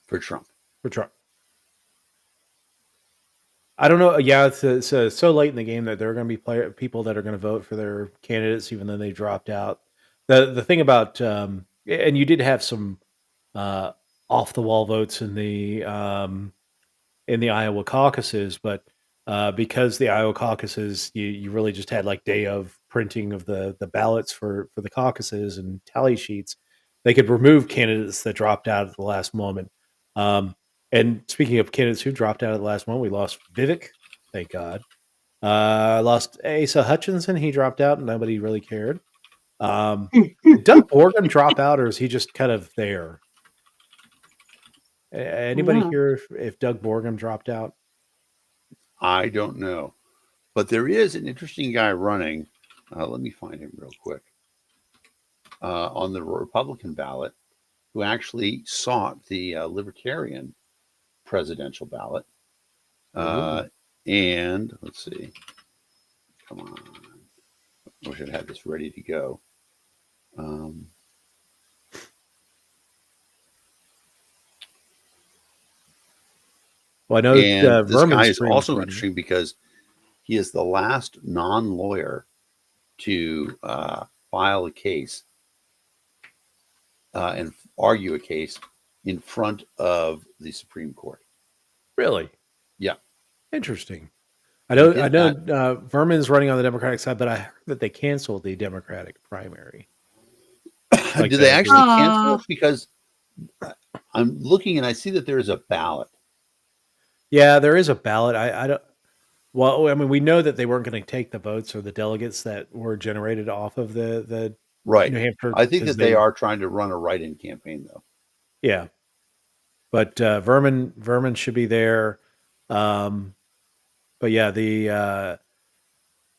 for Trump. Trump? I don't know. Yeah, it's so late in the game that there are going to be people that are going to vote for their candidates, even though they dropped out. The thing about and you did have some uh, off the wall votes in the Iowa caucuses, but because the Iowa caucuses, you really just had like day of printing of the ballots for the caucuses and tally sheets. They could remove candidates that dropped out at the last moment. Um, and speaking of candidates who dropped out at the last moment, we lost Vivek, thank God. Lost Asa Hutchinson. He dropped out, and nobody really cared. Did Doug Borgum drop out, or is he just kind of there? Anybody No. here if Doug Borgum dropped out? I don't know, but there is an interesting guy running. Let me find him real quick. On the Republican ballot, who actually sought the Libertarian presidential ballot. And let's see. Come on. I wish I'd had this ready to go. Well, I know And this guy Vermin's is pretty much also running. interesting because he is the last non-lawyer to file a case and argue a case in front of the Supreme Court. Really Yeah, interesting. he I did know that. Vermin's running on the Democratic side, but I heard that they canceled the Democratic primary. Like Did they actually cancel Oh, it? Because I'm looking and I see that there is a ballot. yeah, there is a ballot. I don't. Well, I mean, we know that they weren't going to take the votes or the delegates that were generated off of the Right. New Hampshire I think because that they are trying to run a write-in campaign, though. yeah. But Vermin should be there. Um, but yeah, the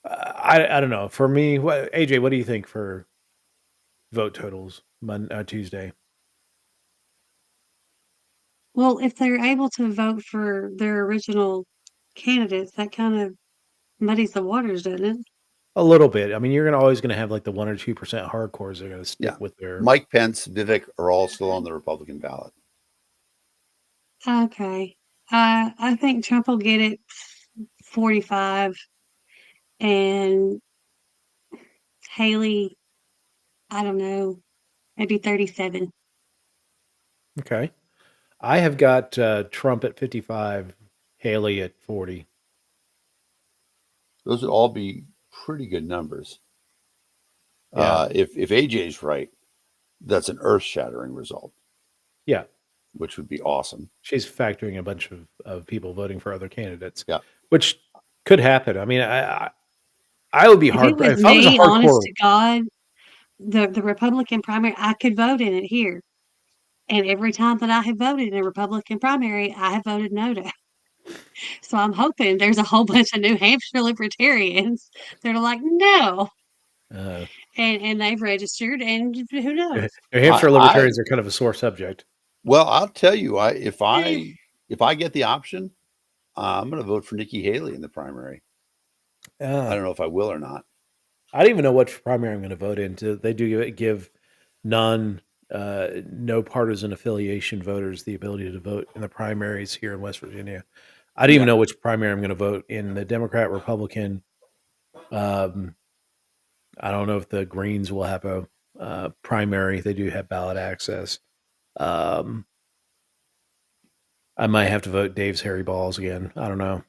I don't know. For me, AJ, what do you think for vote totals Tuesday? well, if they're able to vote for their original candidates, that kind of muddies the waters, doesn't it? A little bit. I mean, you're always going to have like the 1 or 2% hardcores that are going to stick Yeah. with their. Mike Pence, Vivek are all still on the Republican ballot. Okay. I think Trump will get it 45 and Haley, I don't know, maybe 37. Okay. I have got Trump at 55, Haley at 40. Those would all be pretty good numbers. Yeah. If AJ's right, that's an earth-shattering result, Yeah. which would be awesome. She's factoring a bunch of people voting for other candidates, Yeah. which could happen. I mean, I would be If it hard. was If I was a me, honest hardcore, to God, the Republican primary, I could vote in it here. And every time that I have voted in a Republican primary, I have voted no to. So I'm hoping there's a whole bunch of New Hampshire libertarians that are like, no. uh, And they've registered, and who knows? New Hampshire I libertarians are kind of a sore subject. well, I'll tell you, if Eh, I get the option, I'm going to vote for Nikki Haley in the primary. I Uh, don't know if I will or not. I don't even know which primary I'm going to vote into. They do give no partisan affiliation voters the ability to vote in the primaries here in West Virginia. I don't even Yeah. know which primary I'm going to vote in. The Democrat, Republican. Um, I don't know if the Greens will have a primary. They do have ballot access. Um, I might have to vote Dave's Harry Balls again. I don't know.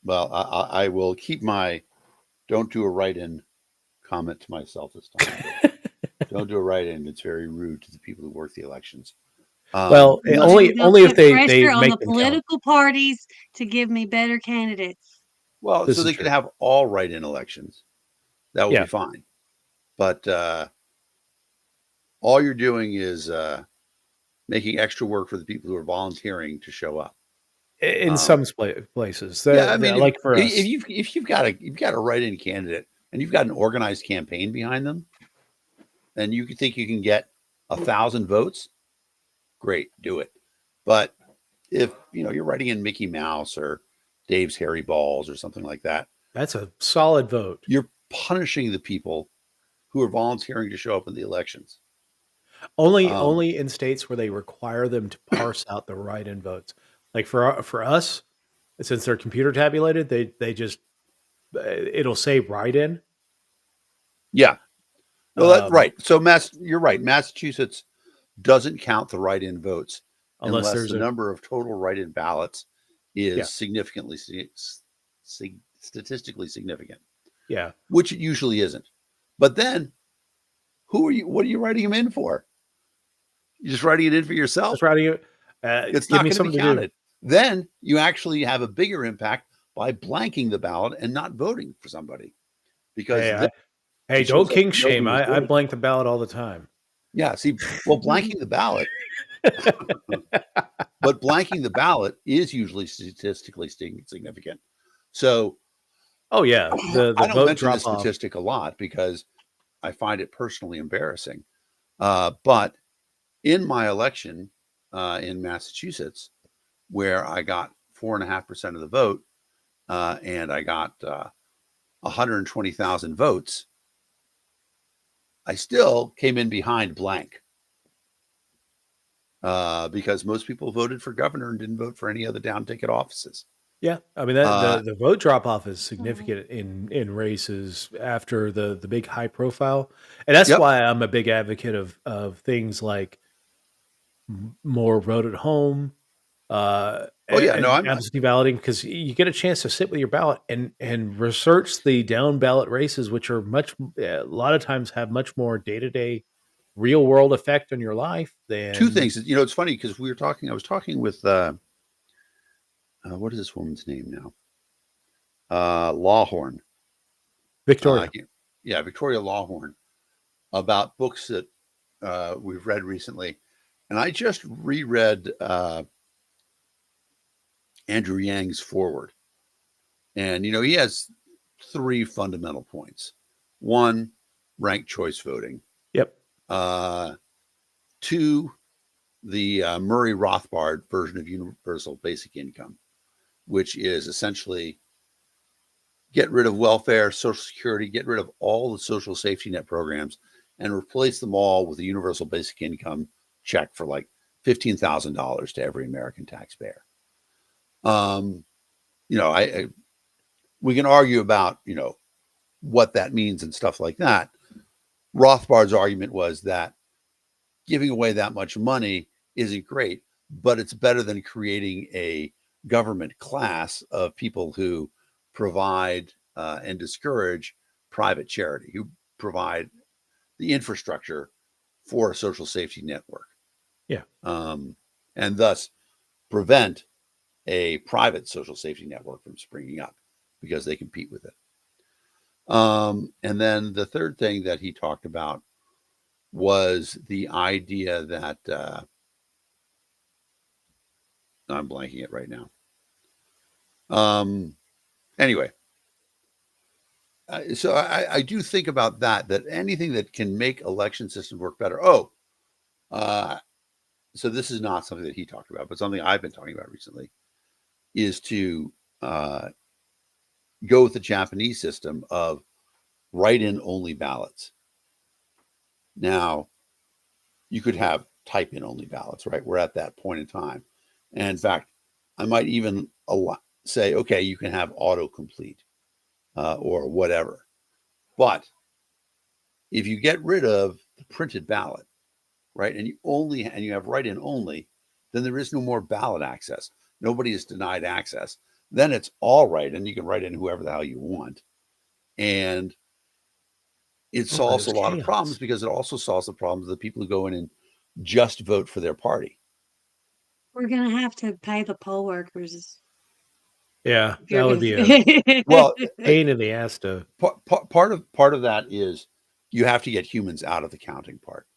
Well, I will keep my don't do a write-in comment to myself this time. Don't do a write-in. It's very rude to the people who work the elections. Well, Well, only maybe they'll only if put they pressure on make the them count. political parties to give me better candidates. Well, This so is they true. could have all write-in elections. That would Yeah. be fine. But all you're doing is making extra work for the people who are volunteering to show up. In some places, Yeah, I mean, like for us, if you've got a write-in candidate and you've got an organized campaign behind them, and you think you can get 1,000 votes, great, do it. But if you're writing in Mickey Mouse or Dave's Hairy Balls or something like that, that's a solid vote. you're punishing the people who are volunteering to show up in the elections. Only in states where they require them to parse out the write-in votes. Like for us, since they're computer tabulated, they just it'll say write-in. Yeah, well, that's Um, right. So you're right. Massachusetts doesn't count the write-in votes unless unless there's the a number of total write-in ballots yeah, is significantly statistically significant, yeah. which it usually isn't. But then, what are you writing them in for? You're just writing it in for Just yourself. writing it. It's Give not me going to be something to do. counted. Then you actually have a bigger impact by blanking the ballot and not voting for somebody, because Hey, then hey, it shows don't that king nobody shame. was I voting. blank the ballot all the time. Yeah, see, well, blanking the ballot, but blanking the ballot is usually statistically significant. So Oh yeah, the I don't vote mention this drop off. statistic a lot because I find it personally embarrassing. But in my election in Massachusetts, where I got 4.5% of the vote, and I got 120,000 votes, I still came in behind blank because most people voted for governor and didn't vote for any other down ticket offices. Yeah, I mean that Uh, the vote drop off is significant in races after the big high profile, and that's yep. why I'm a big advocate of things like more vote at home, Oh yeah, no, and absentee balloting, because you get a chance to sit with your ballot and research the down ballot races, which are a lot of times have much more day to day, real world effect on your life two than things. It's funny because I was talking with what is this woman's name now? Lawhorn. Victoria. Yeah, Victoria Lawhorn, about books that we've read recently. And I just reread Andrew Yang's Forward. And, he has three fundamental points. One, ranked choice voting. Yep. Two, the Murray Rothbard version of universal basic income, which is essentially get rid of welfare, Social Security, get rid of all the social safety net programs, and replace them all with a universal basic income check for like $15,000 to every American taxpayer. You know, we can argue about, you know, what that means and stuff like that. Rothbard's argument was that giving away that much money isn't great, but it's better than creating a government class of people who provide and discourage private charity, who provide the infrastructure for a social safety network. Yeah. And thus prevent a private social safety network from springing up because they compete with it. And then the third thing that he talked about was the idea that I'm blanking it right now. Anyway, so I do think about that anything that can make election systems work better. So this is not something that he talked about, but something I've been talking about recently is to go with the Japanese system of write-in only ballots. Now, you could have type-in only ballots, right? We're at that point in time. And in fact, I might even say, okay, you can have autocomplete or whatever. But if you get rid of the printed ballot, right, and you have write-in only, then there is no more ballot access. Nobody is denied access. Then it's all right, and you can write in whoever the hell you want. And it solves a lot of problems because it also solves the problems of the people who go in and just vote for their party. We're gonna have to pay the poll workers. Yeah, if you're that would be gonna- a Well, pain in the ass to. part of that is you have to get humans out of the counting part.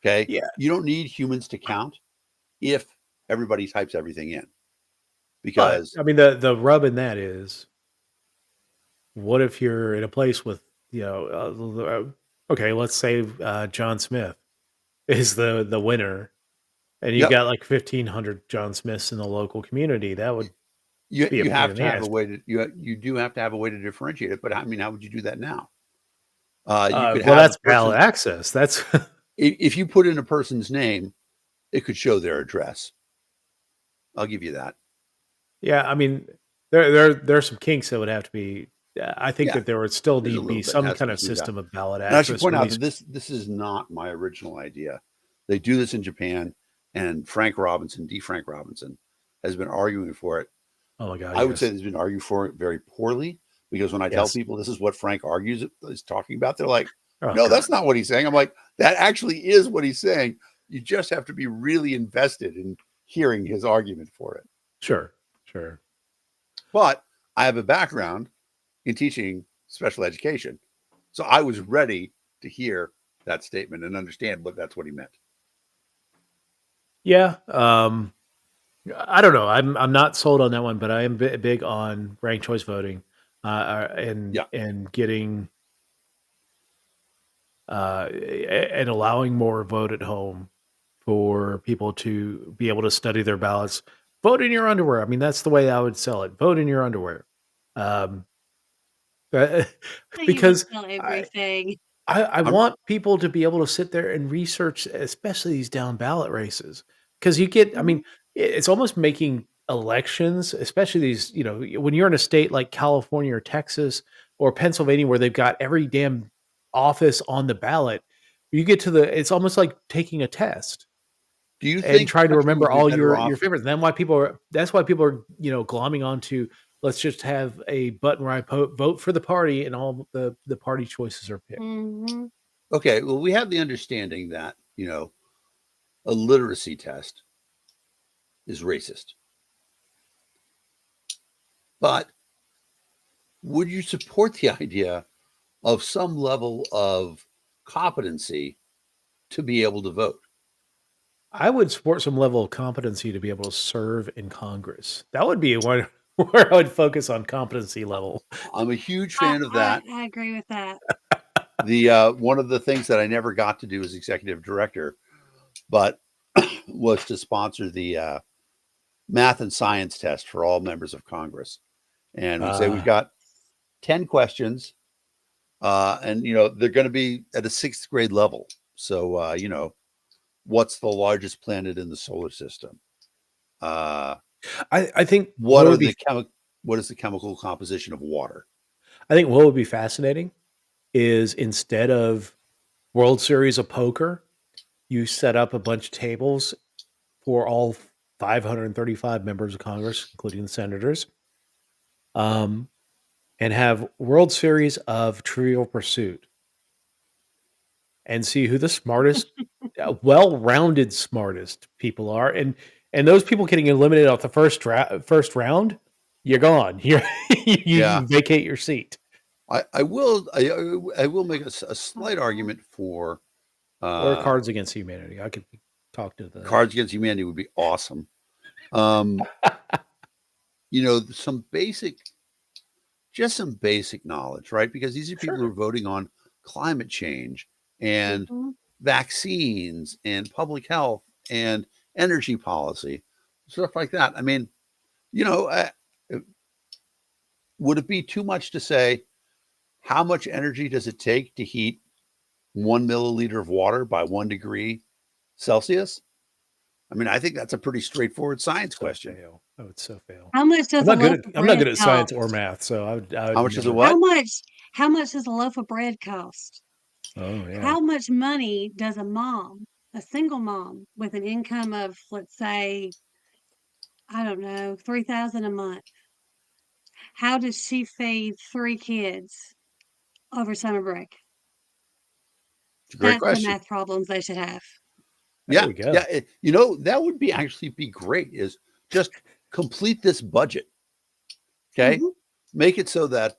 Okay. Yeah. You don't need humans to count if everybody types everything in. Because But, I mean, the rub in that is, what if you're in a place with, you know, okay, let's say John Smith is the winner, and you've Yep. got like 1,500 John Smiths in the local community. That would be a you pain have in to the have ass. a way to you do have to have a way to differentiate it. But I mean, how would you do that now? You could Well, have that's a person, ballot access. That's if you put in a person's name, it could show their address. I'll give you that. yeah. I mean, there's some kinks that would have to be. I think Yeah, that there would still there's a need to be little bit some has to kind be of smoothed out. system of ballot And I should access. point or at out that least, this is not my original idea. They do this in Japan, and Frank Robinson, D. Frank Robinson, has been arguing for it. oh my God, I would say yes, he's been arguing for it very poorly because when I tell yes. people this is what Frank argues is talking about, they're like, Oh no, God, that's not what he's saying. I'm like, that actually is what he's saying. You just have to be really invested in hearing his argument for it. sure. But I have a background in teaching special education. So I was ready to hear that statement and understand that's what he meant. Yeah. I don't know. I'm not sold on that one, but I am big on ranked choice voting, Yeah. and getting and allowing more vote at home for people to be able to study their ballots. Vote in your underwear. I mean, that's the way I would sell it. Vote in your underwear, um, uh, You would because sell I, everything. I I'm, want people to be able to sit there and research, especially these down ballot races, because you get. I Mhm. mean, it's almost making elections, especially these. You know, when you're in a state like California or Texas or Pennsylvania, where they've got every damn office on the ballot, you get to the. It's almost like taking a test do you and think the trying to country remember would be all better your off? favorites. And then why people are. That's why people are, glomming onto. Let's just have a button where I vote for the party, and all the party choices are picked. Mhm. Okay, well, we have the understanding that, a literacy test is racist. But would you support the idea of some level of competency to be able to vote? I would support some level of competency to be able to serve in Congress. That would be one where I would focus on competency level. I'm a huge fan of that. I agree with that. The one of the things that I never got to do as executive director, but was to sponsor the math and science test for all members of Congress. And we say we've got 10 questions, and they're going to be at a 6th grade level. So what's the largest planet in the solar system? I think What are the what is the chemical composition of water? I think what would be fascinating is instead of World Series of Poker, you set up a bunch of tables for all 535 members of Congress, including the senators, and have World Series of Trivial Pursuit, and see who the smartest, well-rounded smartest people are, and those people getting eliminated off the first round, you're gone. You vacate your seat. I will make a slight argument for Or Cards Against Humanity. I could talk to the Cards Against Humanity would be awesome. Some basic knowledge, right? Because these are people who are voting on climate change and vaccines and public health and energy policy, stuff like that. I mean, would it be too much to say how much energy does it take to heat 1 milliliter of water by 1 degree Celsius? I mean, I think that's a pretty straightforward science question. I would so fail. How much does I'm a not loaf of I'm not bread good at science cost? or math, so I would How much is a never- what? How much does a loaf of bread cost? Oh yeah. How much money does a single mom with an income of, let's say, I don't know, 3,000 a month, how does she feed 3 kids over summer break? It's a great That's the question. math problems they should have. There we go. Yeah. That would actually be great, is just complete this budget. Okay. Mhm. Make it so that,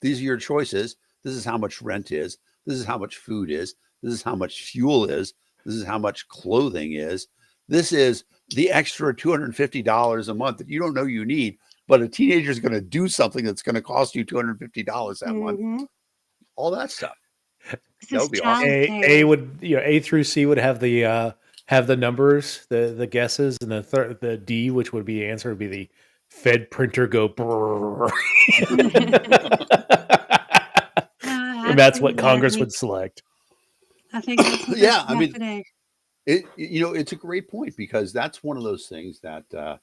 these are your choices. This is how much rent is. This is how much food is. This is how much fuel is. This is how much clothing is. This is the extra $250 a month that you don't know you need, but a teenager is going to do something that's going to cost you $250 that month. Mhm. All that stuff. This That is would be awesome. A would A through C would have the numbers, the guesses, and the D, which would be answer, would be the Fed printer go brrr. And that's what Absolutely, Congress would select. I think that's what Yeah, they I should mean, have today. it's a great point, because that's one of those things that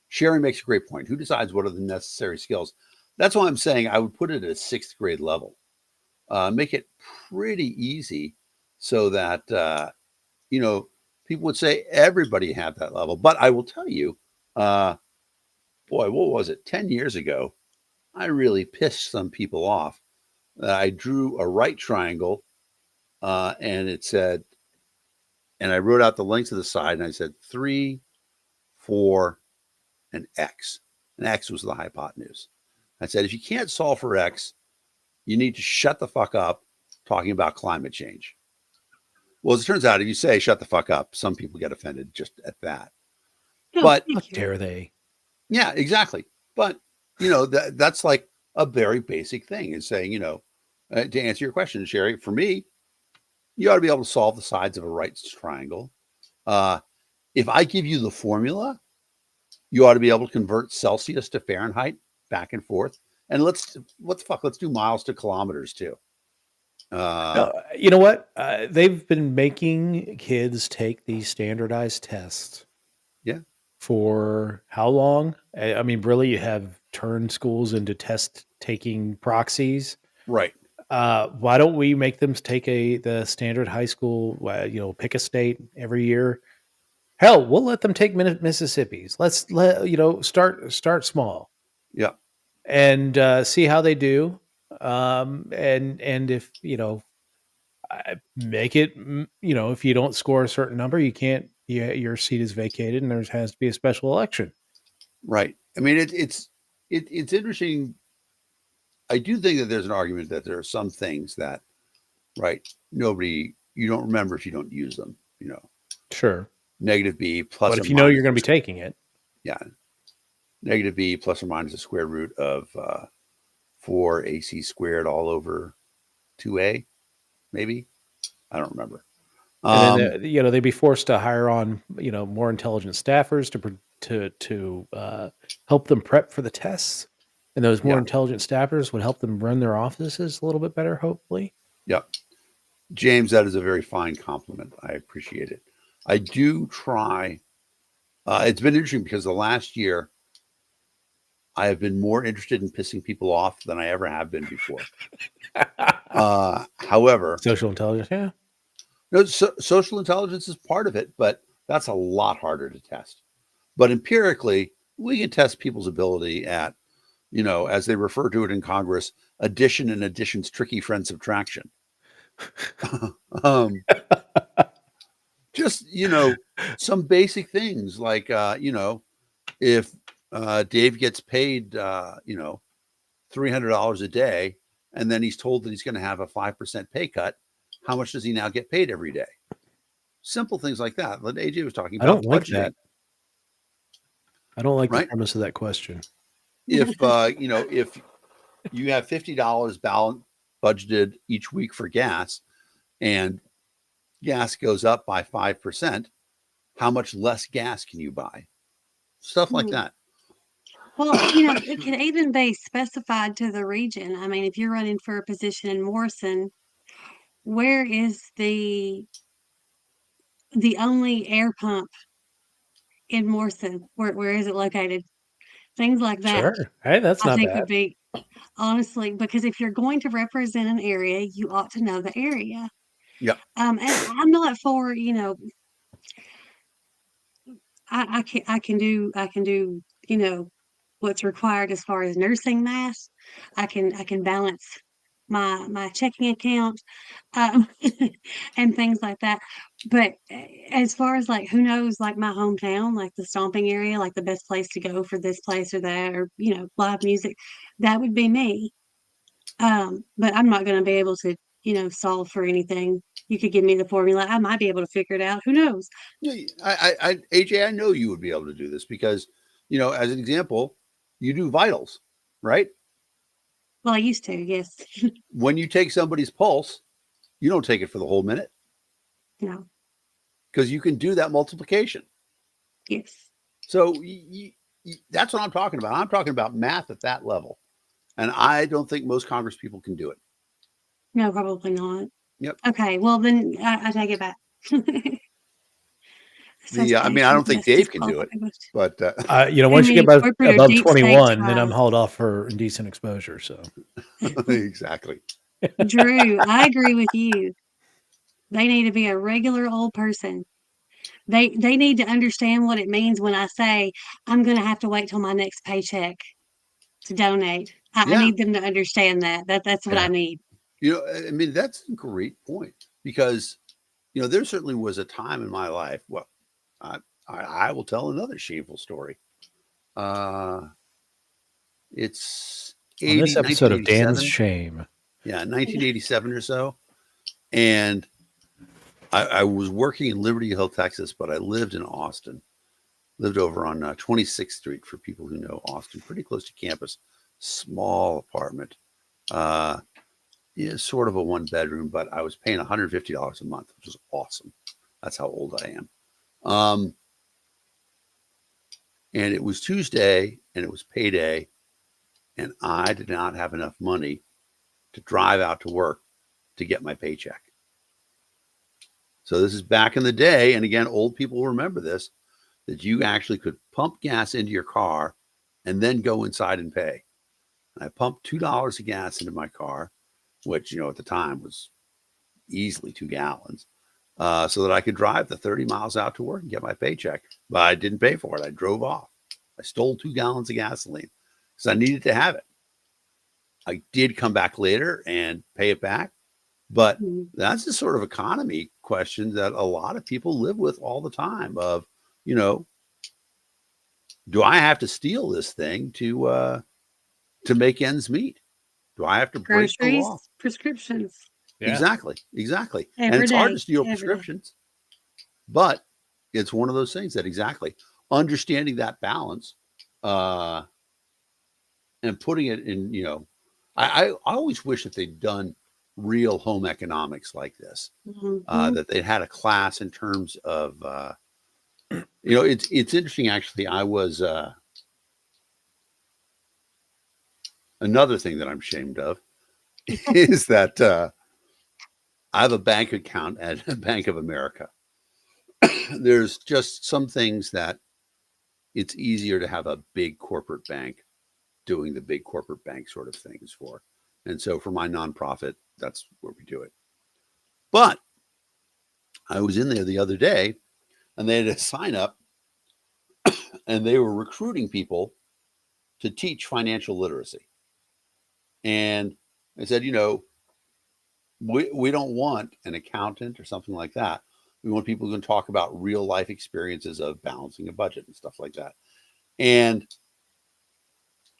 Sherry makes a great point. Who decides what are the necessary skills? That's why I'm saying I would put it at a 6th grade level. Make it pretty easy so that, people would say everybody have that level. But I will tell you, boy, what was it? 10 years ago, I really pissed some people off. I drew a right triangle, and it said, and I wrote out the length of the side, and I said 3, 4, and X. And X was the hypotenuse. I said, if you can't solve for X, you need to shut the fuck up talking about climate change. Well, as it turns out, if you say shut the fuck up, some people get offended just at that. No, But How thank you. dare they? yeah, exactly. But, that's like a very basic thing, is saying, to answer your question, Sherry, for me, you ought to be able to solve the sides of a right triangle. If I give you the formula, you ought to be able to convert Celsius to Fahrenheit back and forth. And let's do miles to kilometers too. You know what? They've been making kids take these standardized tests. Yeah. For how long? I mean, really, you have turned schools into test-taking proxies. Right. Why don't we make them take the standard high school? Pick a state every year. Hell, we'll let them take Mississippi's. Let's start small. Yeah. And see how they do. And if make it, if you don't score a certain number, you can't. Your seat is vacated, and there has to be a special election. Right. I mean, it's interesting. I do think that there's an argument that there are some things that, right, you don't remember if you don't use them. Sure. Negative B plus. But or if you know you're minus going to be taking it, yeah, negative B plus or minus the square root of 4ac squared all over 2a, maybe. I don't remember. and then they'd be forced to hire on more intelligent staffers to help them prep for the tests. And those more Yeah. intelligent staffers would help them run their offices a little bit better, hopefully. Yep. James, that is a very fine compliment. I appreciate it. I do try. It's been interesting because the last year I have been more interested in pissing people off than I ever have been before. However, Social intelligence, yeah. no, social intelligence is part of it, but that's a lot harder to test. But empirically, we can test people's ability at, as they refer to it in Congress, addition and addition's tricky friend subtraction. um, just, some basic things like, if Dave gets paid, $300 a day, and then he's told that he's going to have a 5% pay cut, how much does he now get paid every day? Simple things like that. What AJ was talking I about don't like budgeting, that. I don't like the right? premise of that question. If if you have $50 budgeted each week for gas, and gas goes up by 5%, how much less gas can you buy? Stuff like Hmm. that. Well, it can even be specified to the region. I mean, if you're running for a position in Morrison, where is the only air pump in Morrison? Where is it located? Things like that, Sure. Hey, that's I not think would bad. be honestly, because if you're going to represent an area, you ought to know the area. Yep. And I'm not for, I can do, what's required as far as nursing math. I can balance my checking account, um, and things like that. But as far as like who knows, like my hometown, like the stomping area, like the best place to go for this place or that, or live music, that would be me. But I'm not going to be able to, solve for anything. You could give me the formula. I might be able to figure it out. Who knows? Yeah, AJ, I know you would be able to do this because, as an example, you do vitals, right? Well, I used to, yes. When you take somebody's pulse, you don't take it for the whole minute No, because you can do that multiplication. yes. So that's what I'm talking about. I'm talking about math at that level. And I don't think most Congress people can do it. No, probably not. Yep. Okay, well then I take it back. I mean, I don't think That's Dave can do it, disqualified. but Once you get corporate or above deep state 21, then I'm ties. hauled off for indecent exposure. So exactly. Drew, I agree with you. They need to be a regular old person. They need to understand what it means when I say I'm going to have to wait till my next paycheck to donate. I Yeah. need them to understand that's what I Yeah. need. I mean, that's a great point because, there certainly was a time in my life. Well, I will tell another shameful story. It's on this episode of Dan's 1987. Shame, Yeah, 1987 or so. And I was working in Liberty Hill, Texas, but I lived in Austin. Lived over on 26th Street for people who know Austin, pretty close to campus. Small apartment. Yeah, sort of a one bedroom, but I was paying $150 a month, which was awesome. That's how old I am. And it was Tuesday and it was payday. And I did not have enough money to drive out to work to get my paycheck. So this is back in the day. And again, old people remember this, that you actually could pump gas into your car and then go inside and pay. And I pumped $2 of gas into my car, which, at the time was easily 2 gallons, so that I could drive the 30 miles out to work and get my paycheck. But I didn't pay for it. I drove off. I stole 2 gallons of gasoline because I needed to have it. I did come back later and pay it back. But that's the sort of economy question that a lot of people live with all the time of, do I have to steal this thing to make ends meet? Do I have to break the Groceries, law? prescriptions. yeah. Exactly. And Every it's hard day, to steal every day. prescriptions, but it's one of those things that exactly understanding that balance, and putting it in, I always wish that they'd done real home economics like this, that they had a class in terms of, it's interesting. Actually, I was, another thing that I'm ashamed of is that I have a bank account at Bank of America. There's just some things that it's easier to have a big corporate bank doing the big corporate bank sort of things for. And so for my nonprofit, that's where we do it. But I was in there the other day and they had a sign up and they were recruiting people to teach financial literacy. And I said, we don't want an accountant or something like that. We want people who can talk about real life experiences of balancing a budget and stuff like that. And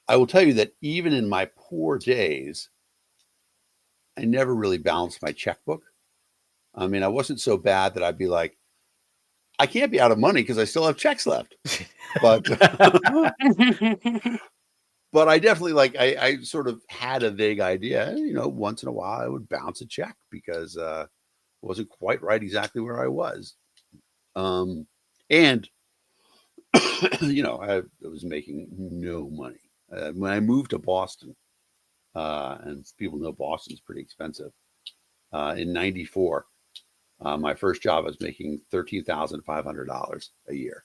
I will tell you that even in my poor days, I never really balanced my checkbook. I mean, I wasn't so bad that I'd be like, I can't be out of money because I still have checks left. But but I definitely I sort of had a vague idea. Once in a while I would bounce a check because it wasn't quite right exactly where I was. And I was making no money when I moved to Boston. And people know Boston's pretty expensive. In '94, my first job I was making $13,500 a year,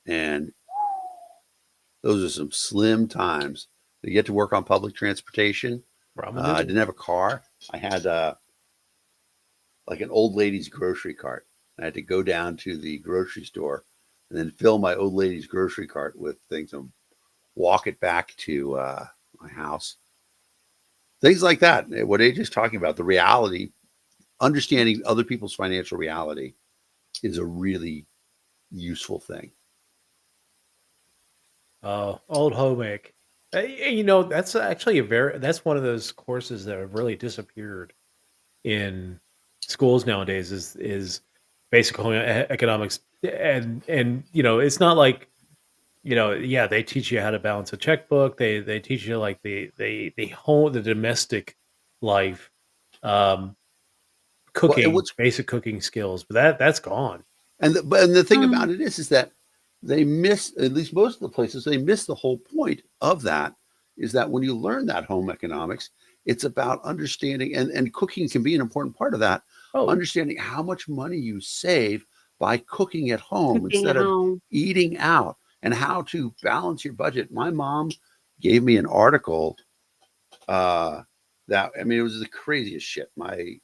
and those are some slim times. To get to work on public transportation, I didn't have a car. I had like an old lady's grocery cart. I had to go down to the grocery store and then fill my old lady's grocery cart with things and walk it back to my house. Things like that. What AJ's talking about, the reality, understanding other people's financial reality is a really useful thing. Oh, old home ec. That's actually that's one of those courses that have really disappeared in schools nowadays is basic home economics. And it's not like, yeah, they teach you how to balance a checkbook. They teach you like the domestic life, um, Well, basic cooking skills, but that's gone. and the thing about it is that they miss, at least most of the places, they miss the whole point of that. Is that when you learn that home economics, it's about understanding, and cooking can be an important part of that. Oh, Understanding how much money you save by cooking at home Cooking instead at of home. eating out, and how to balance your budget. My mom gave me an article that, I mean, it was the craziest shit. My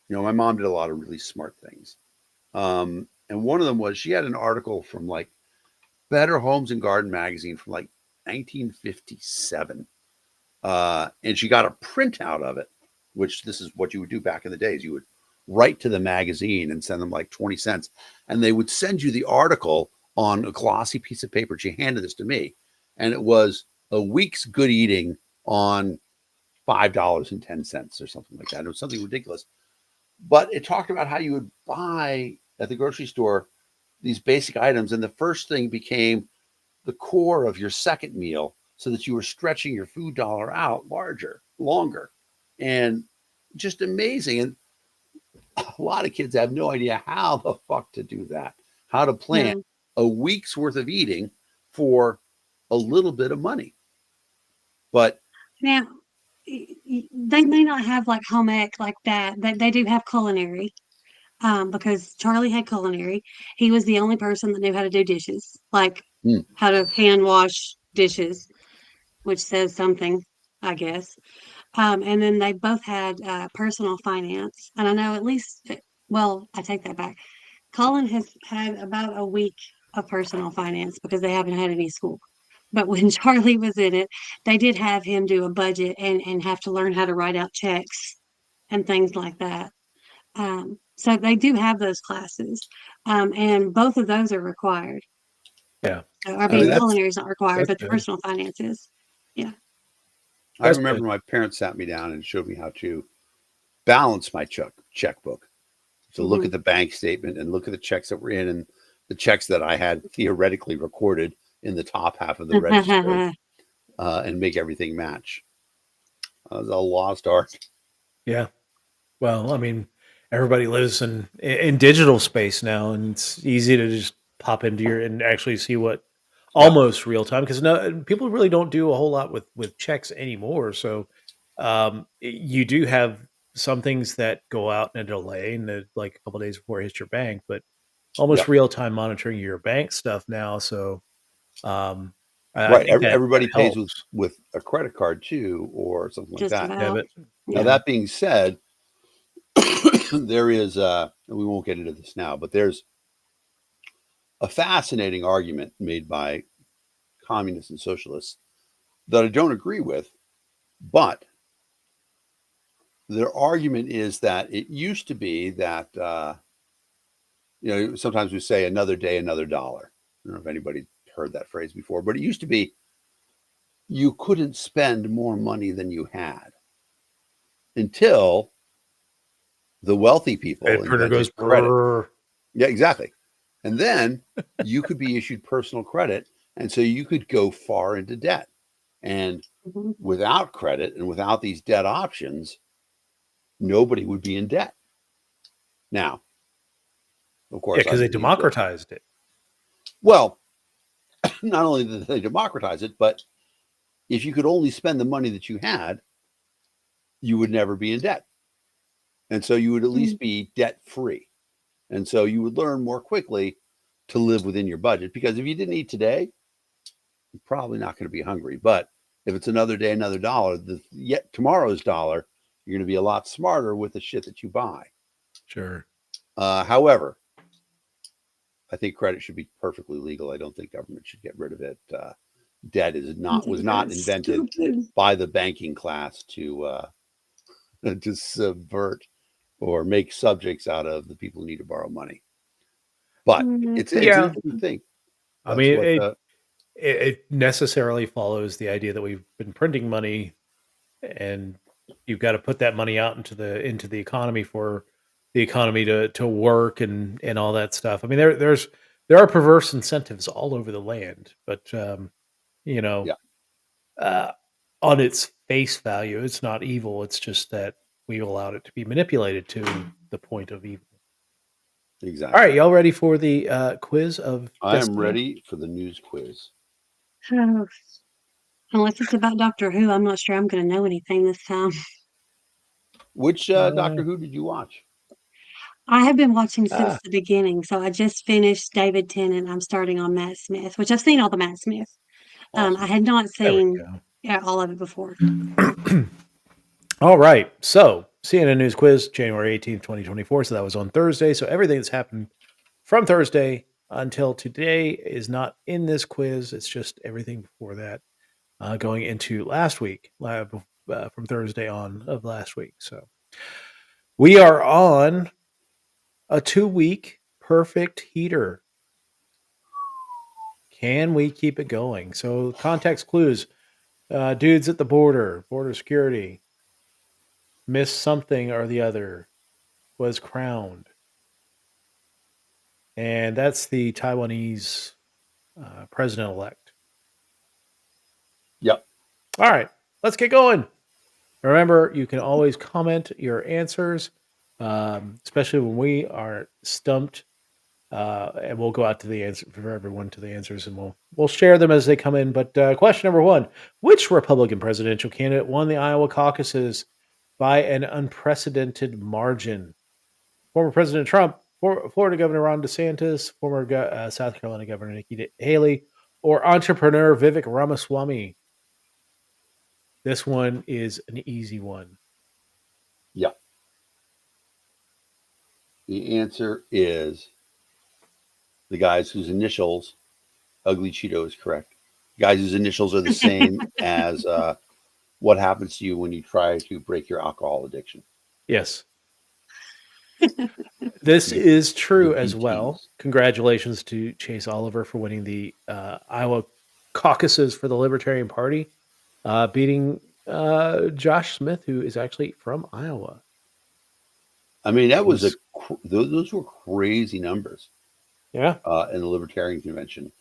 mom did a lot of really smart things. And one of them was she had an article from like Better Homes and Garden magazine from like 1957. And she got a printout of it, which this is what you would do back in the days. You would write to the magazine and send them like 20 cents. And they would send you the article on a glossy piece of paper. She handed this to me. And it was a week's good eating on $5.10 or something like that. It was something ridiculous. But it talked about how you would buy at the grocery store these basic items. And the first thing became the core of your second meal so that you were stretching your food dollar out longer. And just amazing. And a lot of kids have no idea how the fuck to do that, how to plan No. a week's worth of eating for a little bit of money. But Now, they may not have like home ec like that. They do have culinary, because Charlie had culinary. He was the only person that knew how to do dishes, like hmm, how to hand wash dishes, which says something, I guess. And then they both had personal finance. And I know at least, well, I take that back. Colin has had about a week of personal finance because they haven't had any school. But when Charlie was in it, they did have him do a budget and have to learn how to write out checks and things like that. So they do have those classes, and both of those are required. yeah, So, I I mean, mean, that's culinary is not required, that's but the good. personal finance is. Yeah. I That's remember good. my parents sat me down and showed me how to balance my checkbook, to look Hmm. at the bank statement and look at the checks that were in and the checks that I had theoretically recorded in the top half of the register, and make everything match. It was a lost art. Yeah. Well, I mean, everybody lives in digital space now, and it's easy to just pop into your and actually see what almost real time, because people really don't do a whole lot with checks anymore. So you do have some things that go out in a delay, and like a couple days before it hits your bank, but almost Yeah. real time monitoring your bank stuff now. So I Right. think that Everybody pays helps. with a credit card too, or something like Just that. Yeah, about. but Now, Yeah. that being said, there is, and we won't get into this now, but there's a fascinating argument made by communists and socialists that I don't agree with, but their argument is that it used to be that, sometimes we say another day, another dollar. I don't know if anybody heard that phrase before, but it used to be you couldn't spend more money than you had until the wealthy people Fed printer goes invented credit. brrr. Yeah, exactly. And then you could be issued personal credit. And so you could go far into debt. And Mhm. without credit and without these debt options, nobody would be in debt. Now, of Yeah, course, I because they believe that, democratized it. well, not only did they democratize it, but if you could only spend the money that you had, you would never be in debt. And so you would at least be debt free. And so you would learn more quickly to live within your budget, because if you didn't eat today, you're probably not going to be hungry. But if it's another day, another dollar, yet tomorrow's dollar, you're going to be a lot smarter with the shit that you buy. Sure. However, I think credit should be perfectly legal. I don't think government should get rid of it. Debt I was think not that's invented stupid. by the banking class to to subvert or make subjects out of the people who need to borrow money. But it's an Yeah. interesting thing. I That's mean, what it necessarily follows the idea that we've been printing money, and you've got to put that money out into the economy for the economy to work and all that stuff. I mean, there are perverse incentives all over the land, but you know, yeah, uh, on its face value, it's not evil. It's just that we've allowed it to be manipulated to the point of evil. All right, exactly. y'all ready for the quiz of I am destiny? ready for the news quiz. Oh, unless it's about Doctor Who, I'm not sure I'm going to know anything this time. Which Uh, Doctor Who did you watch? I have been watching since ah, the beginning, so I just finished David Tennant. I'm starting on Matt Smith, which I've seen all the Matt Smith. I Awesome. had not there we seen go. all of it before. All right. So, CNN News Quiz, January 18th, 2024. So that was on Thursday. So everything that's happened from Thursday until today is not in this quiz. It's just everything before that, going into last week, from Thursday on of last week. So we are on a 2 week perfect heater. Can we keep it going? So context clues, dudes at the border security, missed something or the other, was crowned. And that's the Taiwanese president elect. Yep. All right, let's get going. Remember, you can always comment your answers, especially when we are stumped, and we'll go out to the answer for everyone to the answers, and we'll share them as they come in. But question number one: which Republican presidential candidate won the Iowa caucuses by an unprecedented margin? Former President Trump, Florida Governor Ron DeSantis, former South Carolina Governor Nikki Haley, or entrepreneur Vivek Ramaswamy? This one is an easy one. Yep. The answer is the guys whose initials, Ugly Cheeto is correct. Guys whose initials are the same as what happens to you when you try to break your alcohol addiction. Yes, this The, is the true as well. BTs. Congratulations to Chase Oliver for winning the Iowa caucuses for the Libertarian Party, beating Josh Smith, who is actually from Iowa. I mean, It was, those were crazy numbers yeah. in the Libertarian Convention.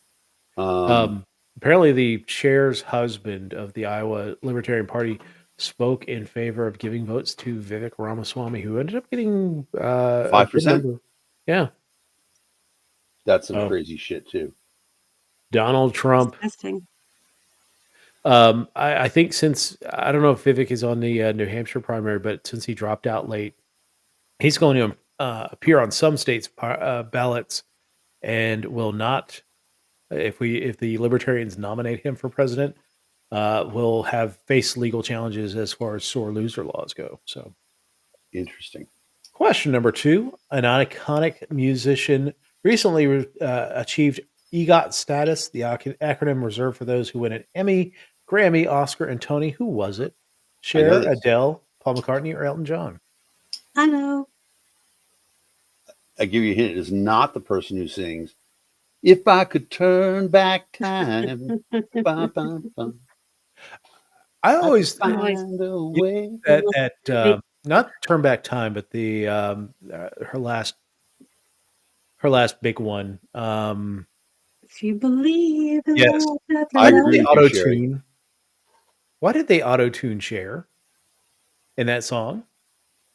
Um, Apparently, the chair's husband of the Iowa Libertarian Party spoke in favor of giving votes to Vivek Ramaswamy, who ended up getting a good 5%. number. Yeah. That's some Oh, crazy shit too. Donald Trump. Disgusting. I think since I don't know if Vivek is on the New Hampshire primary, but since he dropped out late, he's going to appear on some states' ballots and will not. If the Libertarians nominate him for president, will have face legal challenges as far as sore loser laws go. So, Interesting. question number 2: an iconic musician recently achieved EGOT status, the acronym reserved for those who win an Emmy, Grammy, Oscar, and Tony. Who was it? I know Cher, this. Adele, Paul McCartney, or Elton John? I know. I give you a hint. It is not the person who sings, "If I could turn back time, bum, bum, bum, I I could always find a way." that not turn back time, but the her last big one. If you believe in Yes, love, da, da, I why did da. agree they with you, auto Sherry. tune? Why did they auto tune Cher in that song?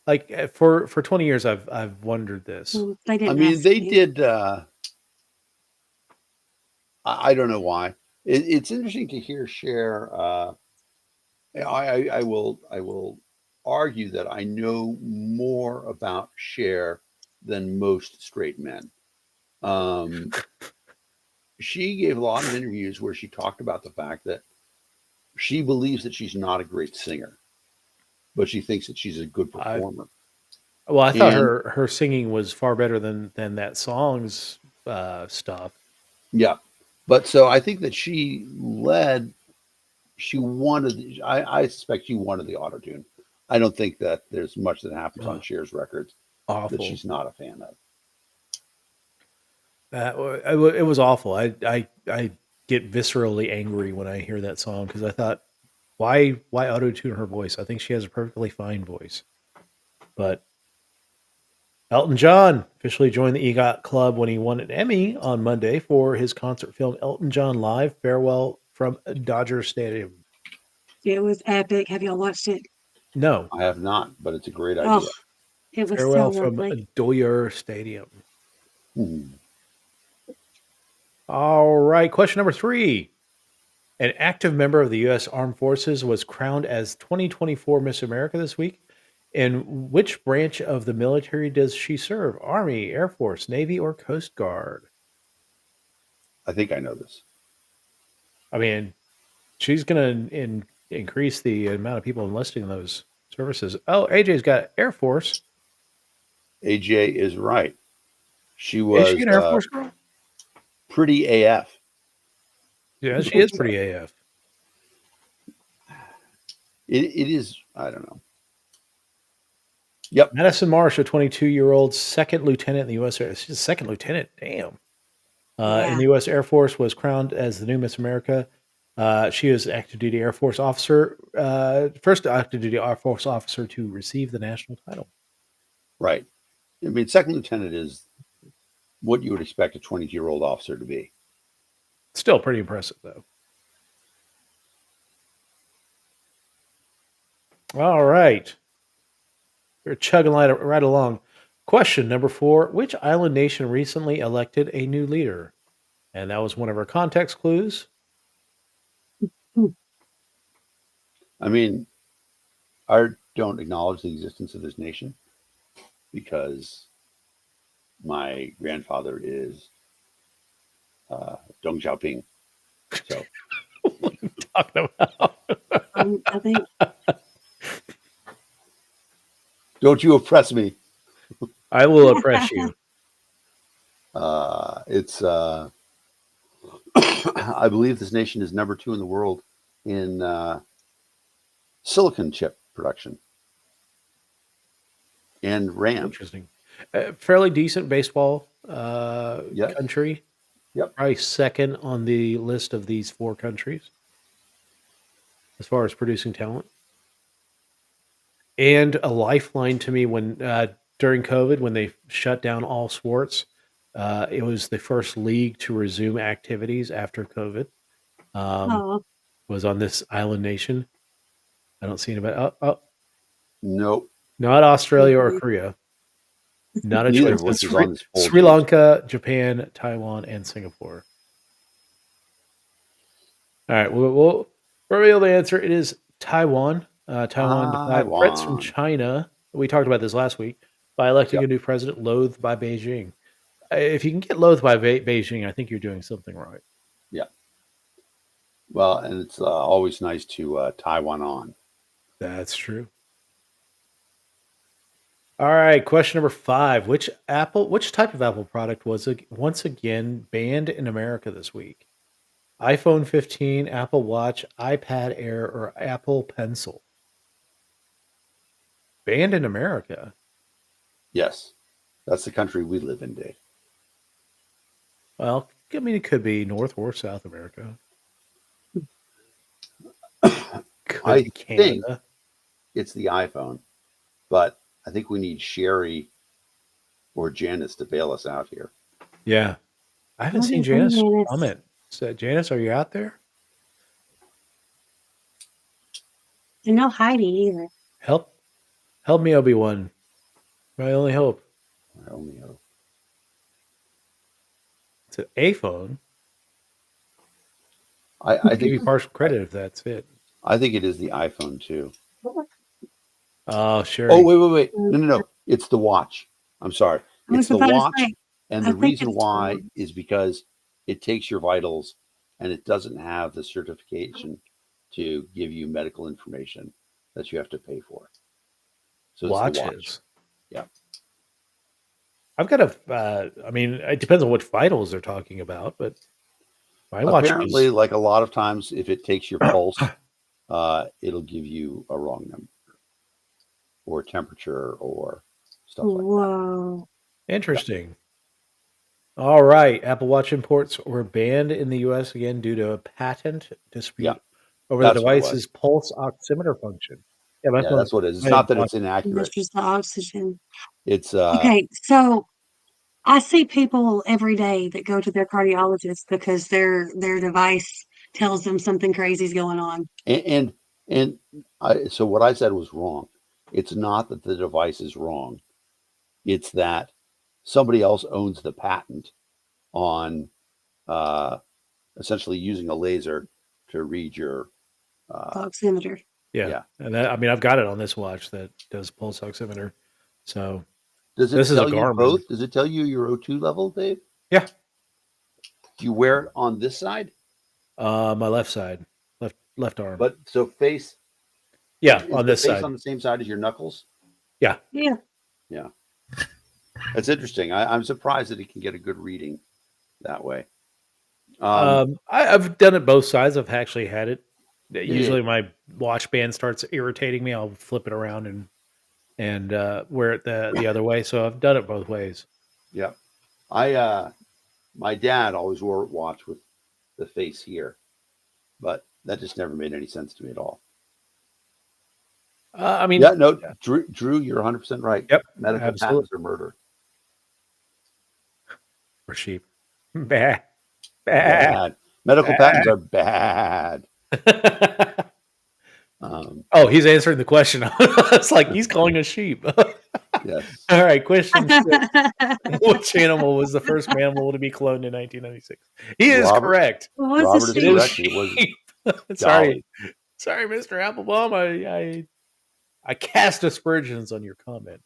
Like for 20 years, I've wondered this. They I didn't mean, ask they me. did. I don't know why. It's interesting to hear Cher. I will argue that I know more about Cher than most straight men. Um, she gave a lot of interviews where she talked about the fact that she believes that she's not a great singer, but she thinks that she's a good I performer. Well, I thought And her singing was far better than that song's stuff. yeah, but so I think that she wanted, I suspect she wanted the auto tune. I don't think that there's much that happens on Ugh, Cher's records that awful. she's not a fan of. It was awful. I get viscerally angry when I hear that song because I thought, why auto tune her voice? I think she has a perfectly fine voice. But Elton John officially joined the EGOT club when he won an Emmy on Monday for his concert film Elton John Live: Farewell from Dodger Stadium. It was epic. Have y'all watched it? No, I have not, but it's a great Oh, idea. it was so Farewell from lovely. Dodger Stadium. Hmm. All right, question number 3. An active member of the U.S. Armed Forces was crowned as 2024 Miss America this week. In which branch of the military does she serve? Army, Air Force, Navy, or Coast Guard? I think I know this. I mean, she's going to increase the amount of people enlisting in those services. Oh, AJ's got Air Force. AJ is right. She Is she was an Air Force girl? pretty AF. Yeah, she is pretty AF. It is, I don't know. Yep. Madison Marsh, a 22-year-old second lieutenant in the U.S. She's a second lieutenant. Damn. In Yeah. the U.S. Air Force, was crowned as the new Miss America. She is active duty Air Force officer, first active duty Air Force officer to receive the national title. Right. I mean, second lieutenant is what you would expect a 20-year-old officer to be. Still pretty impressive, though. All right. We're chugging right along. Question number 4. Which island nation recently elected a new leader? And that was one of our context clues. Hmm. I mean, I don't acknowledge the existence of this nation because my grandfather is Deng Xiaoping. So What are you talking about? I think don't you oppress me. I will oppress you. It's I believe this nation is number 2 in the world in silicon chip production and RAM. Interesting. Fairly decent baseball Yes. country. Yep. Probably second on the list of these 4 countries as far as producing talent. And a lifeline to me when during COVID, when they shut down all sports, it was the first league to resume activities after COVID. oh, Was on this island nation. I don't see anybody. Nope. Not Australia or Korea. Not a Neither choice. of which It's is on this poll. Sri Lanka, Japan, Taiwan, and Singapore. All right, we'll reveal the answer. It is Taiwan. Taiwan defied threats from Taiwan. China. We talked about this last week by electing Yep. a new president loathed by Beijing. If you can get loathed by Beijing, I think you're doing something right. Yeah. Well, and it's always nice to Taiwan on. That's true. All right, question number 5. Which type of Apple product was once again banned in America this week? iPhone 15, Apple Watch, iPad Air, or Apple Pencil? Banned in America. Yes. That's the country we live in, Dave. Well, I mean, it could be North or South America. Could I be think Canada. it's the iPhone, but I think we need Sherry or Janice to bail us out here. Yeah. I haven't What seen is Janice Janice? comment. So, Janice, are you out there? And no Heidi either. Help me, Obi-Wan. My only hope. I only hope. It's an A phone. I I'll give think you partial credit if that's it. I think it is the iPhone too. Oh, sure. Oh, wait. No. It's the watch. I'm sorry. I It's was the about to watch. say, And I the think reason it's why the is because it takes your vitals and it doesn't have the certification to give you medical information that you have to pay for. So it's the watch. Watches. Yeah. I've got I mean, it depends on what vitals they're talking about, but my watch Apparently, is. like a lot of times, if it takes your pulse, it'll give you a wrong number or temperature or stuff like that. Whoa. Interesting. All right. Apple Watch imports were banned in the US again due to a patent dispute Yeah, over the that's what it was. device's pulse oximeter function. Yeah, my Yeah, phone. that's what it is. It's My not that watch. it's inaccurate. That's just the oxygen. It's Okay, so I see people every day that go to their cardiologist because their device tells them something crazy is going on. and so what I said was wrong. It's not that the device is wrong. It's that somebody else owns the patent on essentially using a laser to read your The oximeter. Yeah. yeah. And that, I mean, I've got it on this watch that does pulse oximeter. So Does it this is a tell you Garmin. both? Does it tell you your O2 level, Dave? Yeah. Do you wear it on this side? My left side, left arm. But so face. Yeah, is on the this face side. on the same side as your knuckles? Yeah. Yeah. Yeah. That's interesting. I'm surprised that it can get a good reading that way. I've done it both sides. I've actually had it. Usually, yeah. my watch band starts irritating me. I'll flip it around and wear it the other way. So I've done it both ways. Yeah. My dad always wore a watch with the face here, but that just never made any sense to me at all. I mean, Yeah, no, Drew, you're 100% right. Yep, Medical absolutely. patents are murder. For sheep. Bah. Bad. Medical patents are bad. Oh, he's answering the question. It's like he's calling us sheep. Yes. All right, question 6. Which animal was the first mammal to be cloned in 1996? He is correct. What was Robert the is It is correct. It was sheep. Sorry, Dolly. Mr. Applebaum. I cast aspersions on your comment.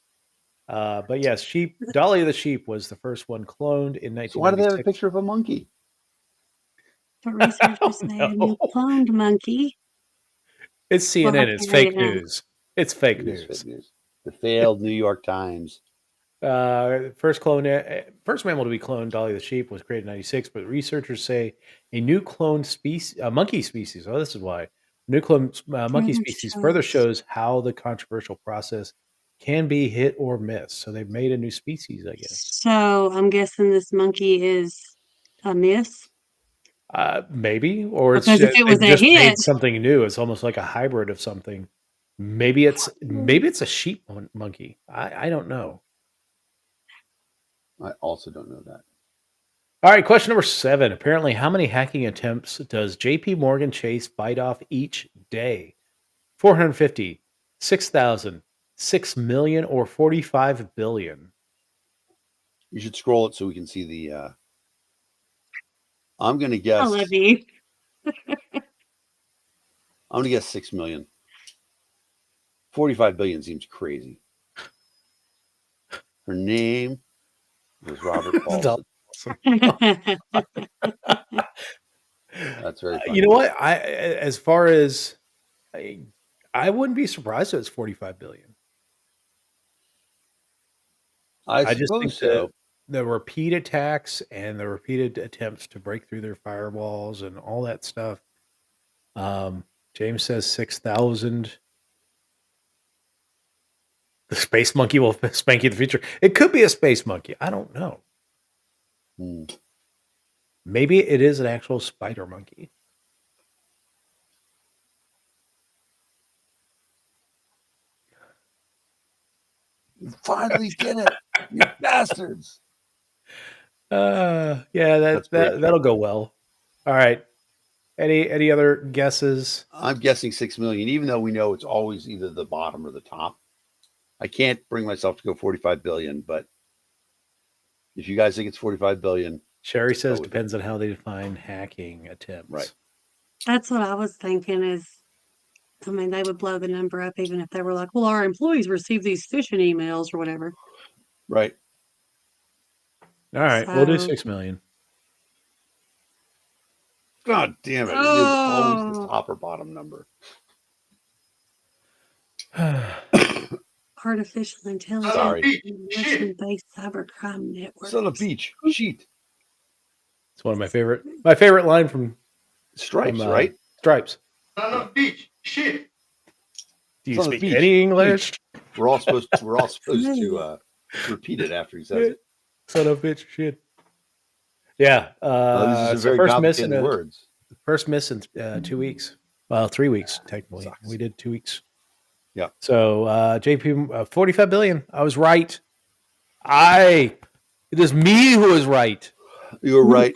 But yes, sheep. Dolly the sheep was the first one cloned in 1996. So why do they have a picture of a monkey? But researchers say a new cloned monkey. It's CNN. It's fake news. It's fake It is news. fake news. The failed New York Times. First mammal to be cloned, Dolly the sheep, was created in 96, but researchers say a new cloned species, monkey species. Oh, this is why. New cloned monkey species further shows how the controversial process can be hit or miss. So they've made a new species, I guess. So I'm guessing this monkey is a miss. Maybe, or it's Because if it was they've a just made hit, something new. It's almost like a hybrid of something. Maybe it's a sheep monkey. I don't know. I also don't know that. All right, question number 7. Apparently, how many hacking attempts does JP Morgan Chase bite off each day? 450, 6,000, 6 million, or 45 billion? You should scroll it so we can see the. I'm going to guess. I love you. I'm going to guess 6 million. 45 billion seems crazy. Her name was Robert Paulson. That's very funny. You know what? As far as I wouldn't be surprised if it's 45 billion. I just think suppose so. the repeat attacks and the repeated attempts to break through their firewalls and all that stuff. James says 6,000. The space monkey will spank you in the future. It could be a space monkey. I don't know. Hmm. Maybe it is an actual spider monkey. You finally did it, you bastards. Yeah, That's great. that'll go well. All right. Any other guesses? I'm guessing 6 million, even though we know it's always either the bottom or the top. I can't bring myself to go 45 billion, but if you guys think it's 45 billion, Sherry says with it. depends on how they define hacking attempts. Right. That's what I was thinking is, I mean, they would blow the number up even if they were like, well, our employees receive these phishing emails or whatever. Right. All right, we'll do So- 6 million. God damn it. It is always the Oh. top or bottom number. Artificial intelligence Sorry. and Russian-based cybercrime network. Son of beach. Sheet. It's one of my favorite line from Stripes, right? Stripes. Son of bitch. Shit. Do you Son of speak beach. any English? We're all supposed to repeat it after he says it. Son of bitch, shit. Yeah. These are so very first miss complicated in words. First miss in 2 weeks. Well, 3 weeks technically. Sucks. We did 2 weeks. Yeah. So JP 45 billion. I was right. It is me who is right. You were right.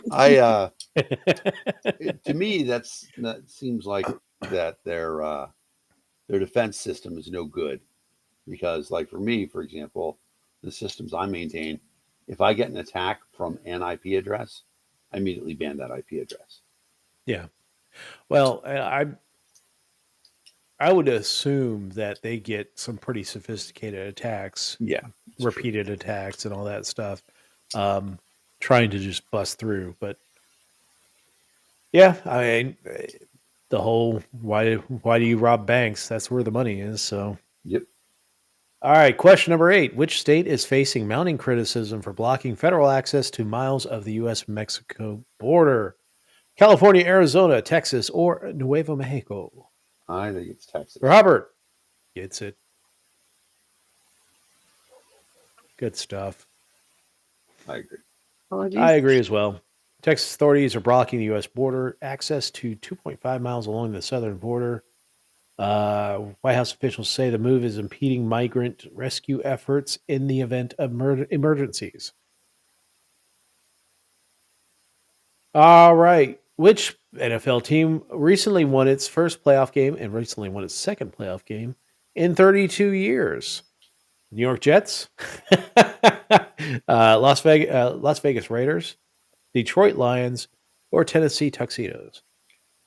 To me, that seems like that their defense system is no good, because, like, for me, for example, the systems I maintain, if I get an attack from an IP address, I immediately ban that IP address. Yeah. Well, I would assume that they get some pretty sophisticated attacks, Yeah, repeated attacks, and all that stuff, trying to just bust through. But yeah, I mean, the whole why do you rob banks? That's where the money is. So Yep. all right, question number 8: which state is facing mounting criticism for blocking federal access to miles of the U.S.-Mexico border? California, Arizona, Texas, or Nuevo Mexico? I think it's Texas. Robert gets it. Good stuff. I agree. Apologies. I agree as well. Texas authorities are blocking the U.S. border access to 2.5 miles along the southern border. White House officials say the move is impeding migrant rescue efforts in the event of emergencies. All right. Which NFL team recently won its first playoff game and recently won its second playoff game in 32 years? New York Jets, Las Vegas Raiders, Detroit Lions, or Tennessee Tuxedos?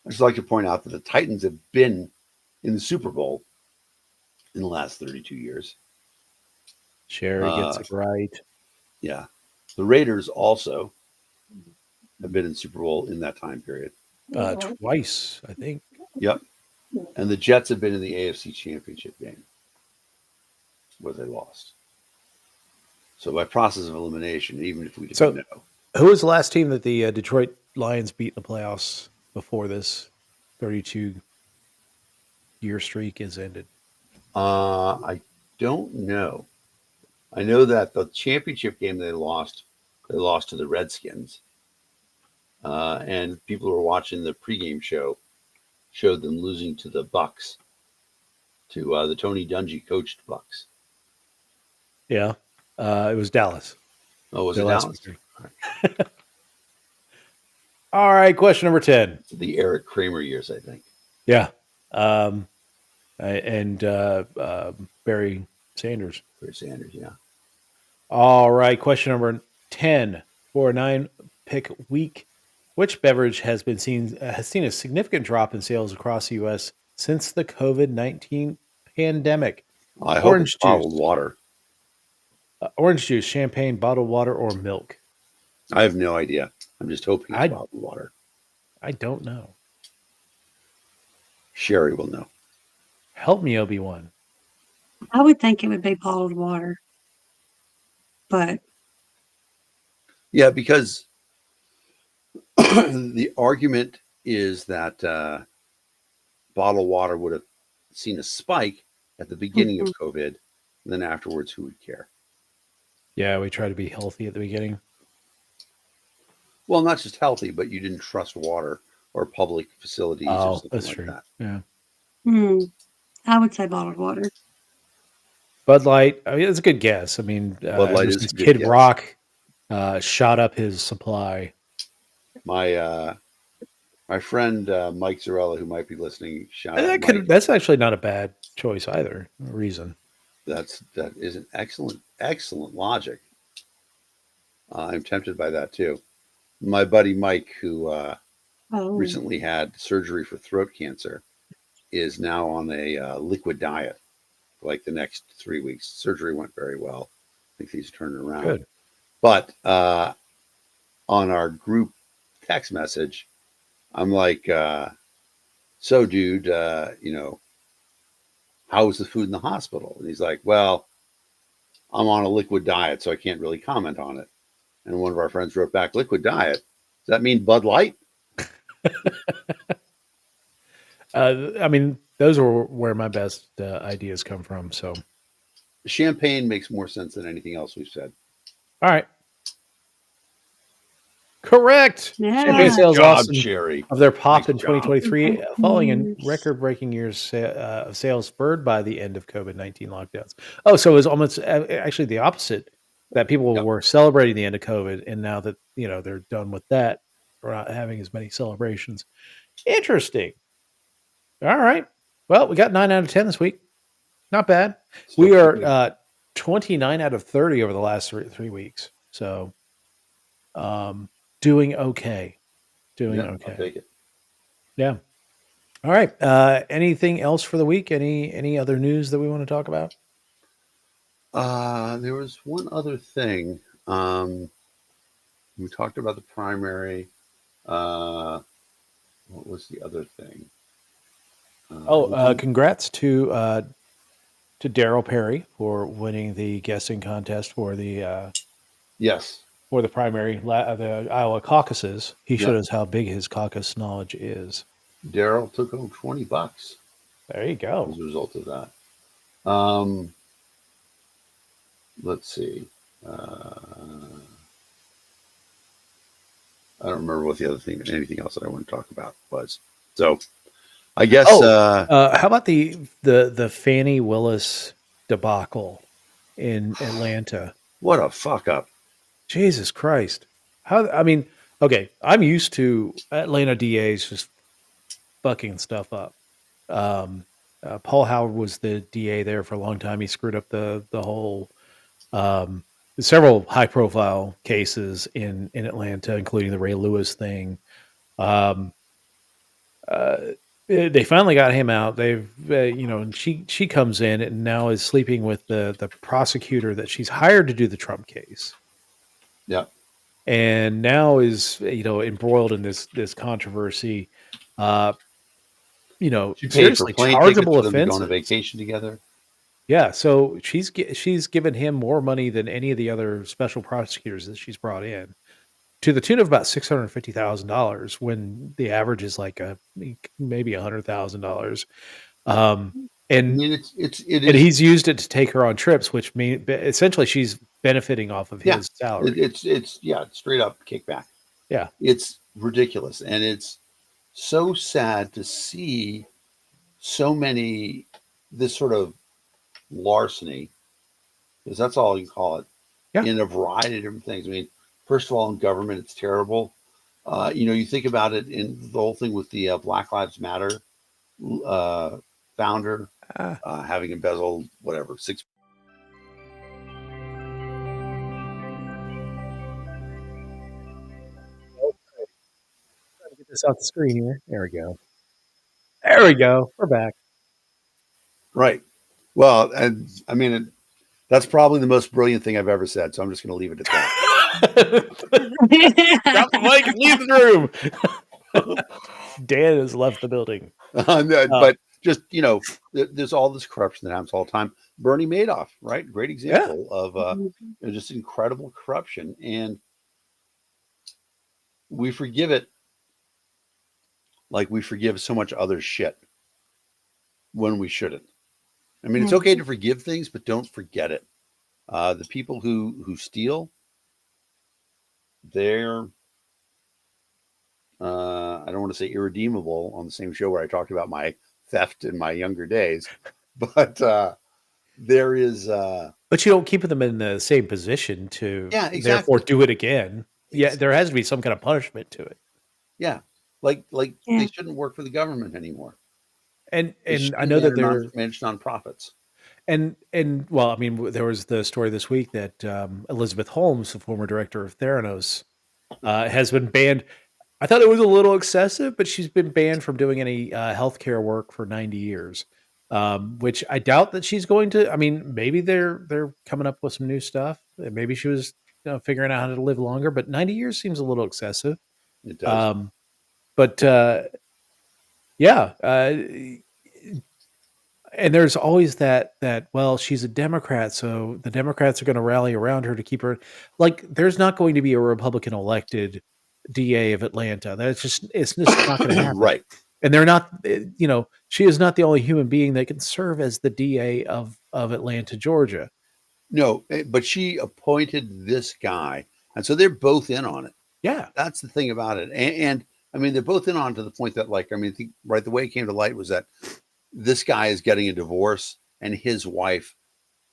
I'd just like to point out that the Titans have been in the Super Bowl in the last 32 years. Sherry gets it right. Yeah. The Raiders also have been in Super Bowl in that time period. Twice, I think. Yep. And the Jets have been in the AFC Championship game, where they lost. So by process of elimination, even if we didn't know. Who was the last team that the Detroit Lions beat in the playoffs before this 32-year streak is ended? I don't know. I know that the championship game they lost to the Redskins. And people who were watching the pregame show showed them losing to the Bucks, to the Tony Dungy coached Bucks. Yeah. It was Dallas. Oh, was Their it last Dallas? victory. All right, question number 10. The Eric Kramer years, I think. Yeah. And Barry Sanders. Barry Sanders, yeah. All right, question number 10 for a 9-pick week. Which beverage has seen a significant drop in sales across the U.S. since the COVID-19 pandemic. I hope Orange it's bottled juice. water. Orange juice, champagne, bottled water, or milk? I have no idea. I'm just hoping it's I- bottled water. I don't know. Sherry will know. Help me, Obi-Wan. I would think it would be bottled water, but Yeah, because the argument is that bottled water would have seen a spike at the beginning of COVID, and then afterwards, who would care? Yeah, we try to be healthy at the beginning. Well, not just healthy, but you didn't trust water or public facilities or Oh, something that's like true. that. Yeah. I would say bottled water. Bud Light, I mean, it's a good guess. I mean, Bud Light ever is a since good Kid guess. Rock shot up his supply. My friend Mike Zarella, who might be listening, shout out Mike. That's actually not a bad choice either. Reason. That is an excellent logic. I'm tempted by that too. My buddy Mike, who recently had surgery for throat cancer, is now on a liquid diet for like the next 3 weeks. Surgery went very well. I think he's turned it around. Good. But on our group text message, I'm like, so dude, how was the food in the hospital? And he's like, well, I'm on a liquid diet, so I can't really comment on it. And one of our friends wrote back, liquid diet? Does that mean Bud Light? I mean, those are where my best ideas come from. So, Champagne makes more sense than anything else we've said. all right. Correct. Yeah. Champagne sales Job, lost Sherry. of their pop Nice in job. 2023, following a Yes. record-breaking year's of sales spurred by the end of COVID-19 lockdowns. Oh, so it was almost actually the opposite. That people Yep. were celebrating the end of COVID, and now that they're done with that, we're not having as many celebrations. Interesting. All right. Well, we got 9 out of 10 this week. Not bad. Still We pretty good. are 29 out of 30 over the last three weeks. So, doing okay. Doing Yeah, okay. I'll take it. Yeah. All right. Anything else for the week? Any other news that we want to talk about? There was one other thing. We talked about the primary. What was the other thing? Congrats to Daryl Perry for winning the guessing contest for the Yes. for the primary, the Iowa caucuses. He Yeah. showed us how big his caucus knowledge is. Daryl took home $20 There you go. as a result of that. Let's see. I don't remember what the other thing, anything else that I want to talk about was. So, I guess. How about the Fannie Willis debacle in Atlanta? What a fuck up! Jesus Christ! I mean, okay, I'm used to Atlanta DAs just fucking stuff up. Paul Howard was the DA there for a long time. He screwed up the whole several high profile cases in Atlanta, including the Ray Lewis thing. They finally got him out. They've, and she comes in and now is sleeping with the prosecutor that she's hired to do the Trump case. Yeah. And now is embroiled in this controversy. She paid Seriously, for plane chargeable tickets for them to go on a offenses. vacation together. Yeah, so she's given him more money than any of the other special prosecutors that she's brought in, to the tune of about $650,000, when the average is like maybe $100,000. I And mean, it and is. he's used it to take her on trips, which mean essentially she's benefiting off of his salary. It's straight up kickback. Yeah. It's ridiculous, and it's so sad to see so many this sort of larceny, because that's all you can call it, Yeah. in a variety of different things. I mean, first of all, in government, it's terrible. You think about it in the whole thing with the Black Lives Matter founder having embezzled whatever $6. Trying to get this off the screen here. There we go. There we go. We're back. Right. Well, and I mean, that's probably the most brilliant thing I've ever said. So I'm just going to leave it at that. Drop the mic and leave the room. Dan has left the building. But just, there's all this corruption that happens all the time. Bernie Madoff, right? Great example of just incredible corruption. And we forgive it like we forgive so much other shit when we shouldn't. I mean, it's okay to forgive things, but don't forget it. The people who steal, they're I don't want to say irredeemable on the same show where I talked about my theft in my younger days, but there is. But you don't keep them in the same position to therefore do it again. Yeah, there has to be some kind of punishment to it. Yeah, like they shouldn't work for the government anymore. And I know that they're managed nonprofits. And well, I mean, there was the story this week that Elizabeth Holmes, the former director of Theranos, has been banned. I thought it was a little excessive, but she's been banned from doing any healthcare work for 90 years, which I doubt that she's going to. I mean, maybe they're coming up with some new stuff. Maybe she was figuring out how to live longer, but 90 years seems a little excessive. It does. Yeah. And there's always that, well, she's a Democrat, so the Democrats are going to rally around her to keep her. Like, there's not going to be a Republican elected DA of Atlanta. It's just not going to happen. Right. And they're not, she is not the only human being that can serve as the DA of Atlanta, Georgia. No, but she appointed this guy. And so they're both in on it. Yeah. That's the thing about it. And I mean, they're both in on to the point that, like, I mean, I think, right, the way it came to light was that this guy is getting a divorce, and his wife,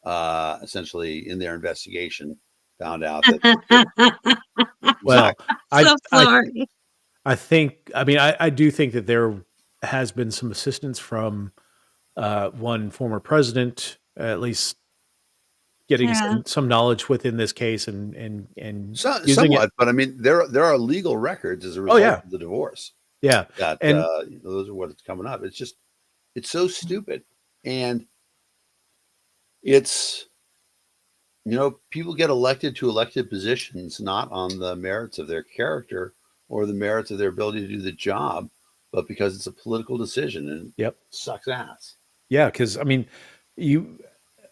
essentially in their investigation, found out that. Well, So sorry. I think, I mean, I do think that there has been some assistance from one former president, at least getting some knowledge within this case and using somewhat, it. but I mean, there are legal records as a result of the divorce. Yeah. That, and those are what's coming up. It's just, it's so stupid. And it's, people get elected to elected positions, not on the merits of their character or the merits of their ability to do the job, but because it's a political decision, and it sucks ass. Yeah. Cause I mean,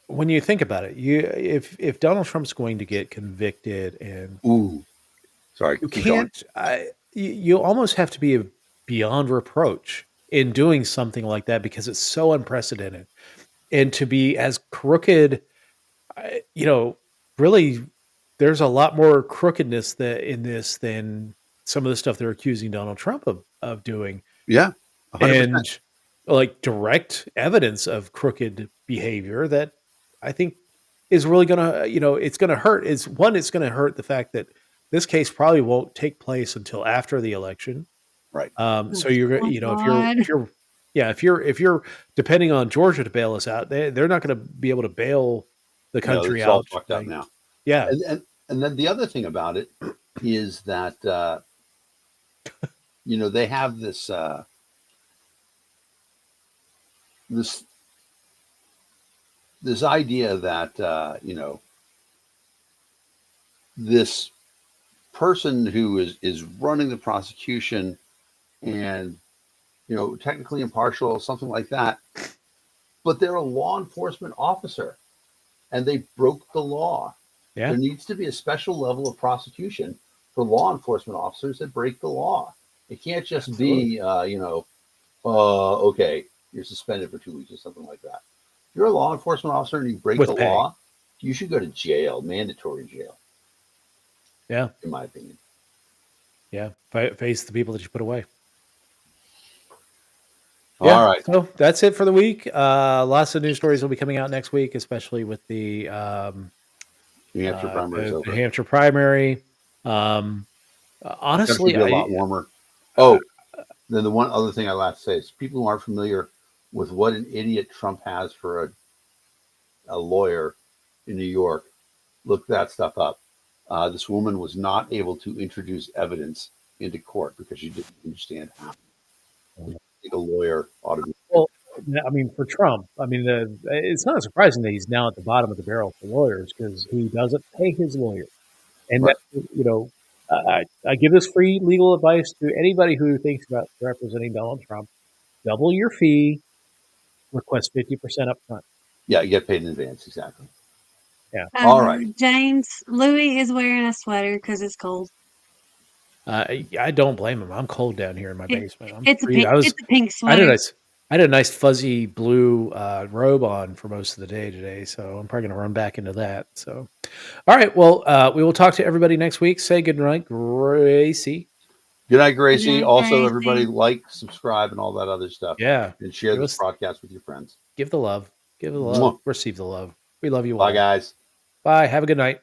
when you think about it, if Donald Trump's going to get convicted and you can't, you almost have to be beyond reproach in doing something like that, because it's so unprecedented, and to be as crooked, really, there's a lot more crookedness in this than some of the stuff they're accusing Donald Trump of doing. Yeah. 100%. And like direct evidence of crooked behavior that I think is really going to, it's going to hurt. It's going to hurt the fact that this case probably won't take place until after the election. Right. So you're, if you're depending on Georgia to bail us out, they're not going to be able to bail the country it's out. all fucked up now. Yeah. And then the other thing about it is that, they have this, this idea that, this person who is running the prosecution and, technically impartial, something like that, but they're a law enforcement officer and they broke the law. Yeah. There needs to be a special level of prosecution for law enforcement officers that break the law. It can't just be, okay, you're suspended for 2 weeks or something like that. If you're a law enforcement officer and you break the law, you should go to jail, mandatory jail. Yeah. In my opinion. Yeah. Face the people that you put away. All right. So that's it for the week. Lots of news stories will be coming out next week, especially with the New Hampshire primary. The New Hampshire primary. Honestly, it's gonna be a lot warmer. Oh, then the one other thing I have to say is people who aren't familiar with what an idiot Trump has for a lawyer in New York, look that stuff up. This woman was not able to introduce evidence into court because she didn't understand how. think a lawyer ought to be. Well, I mean, for Trump, I mean, it's not surprising that he's now at the bottom of the barrel for lawyers because he doesn't pay his lawyer. And Right. that, I give this free legal advice to anybody who thinks about representing Donald Trump: double your fee, request 50% up front. Yeah, you get paid in advance. Exactly. Yeah. All right. James, Louis is wearing a sweater because it's cold. I don't blame him. I'm cold down here in my basement. I'm It's a free. pink. It's a pink I had sweater. a nice fuzzy blue robe on for most of the day today, so I'm probably going to run back into that. So, all right. Well, we will talk to everybody next week. Say good night, Gracie. Good night, Gracie. night, Also, everybody Gracie. like, subscribe, and all that other stuff. Yeah. And share Give this us- broadcast with your friends. Give the love. Give the love. Mwah. Receive the love. We love you all. Bye, guys. Bye. Have a good night.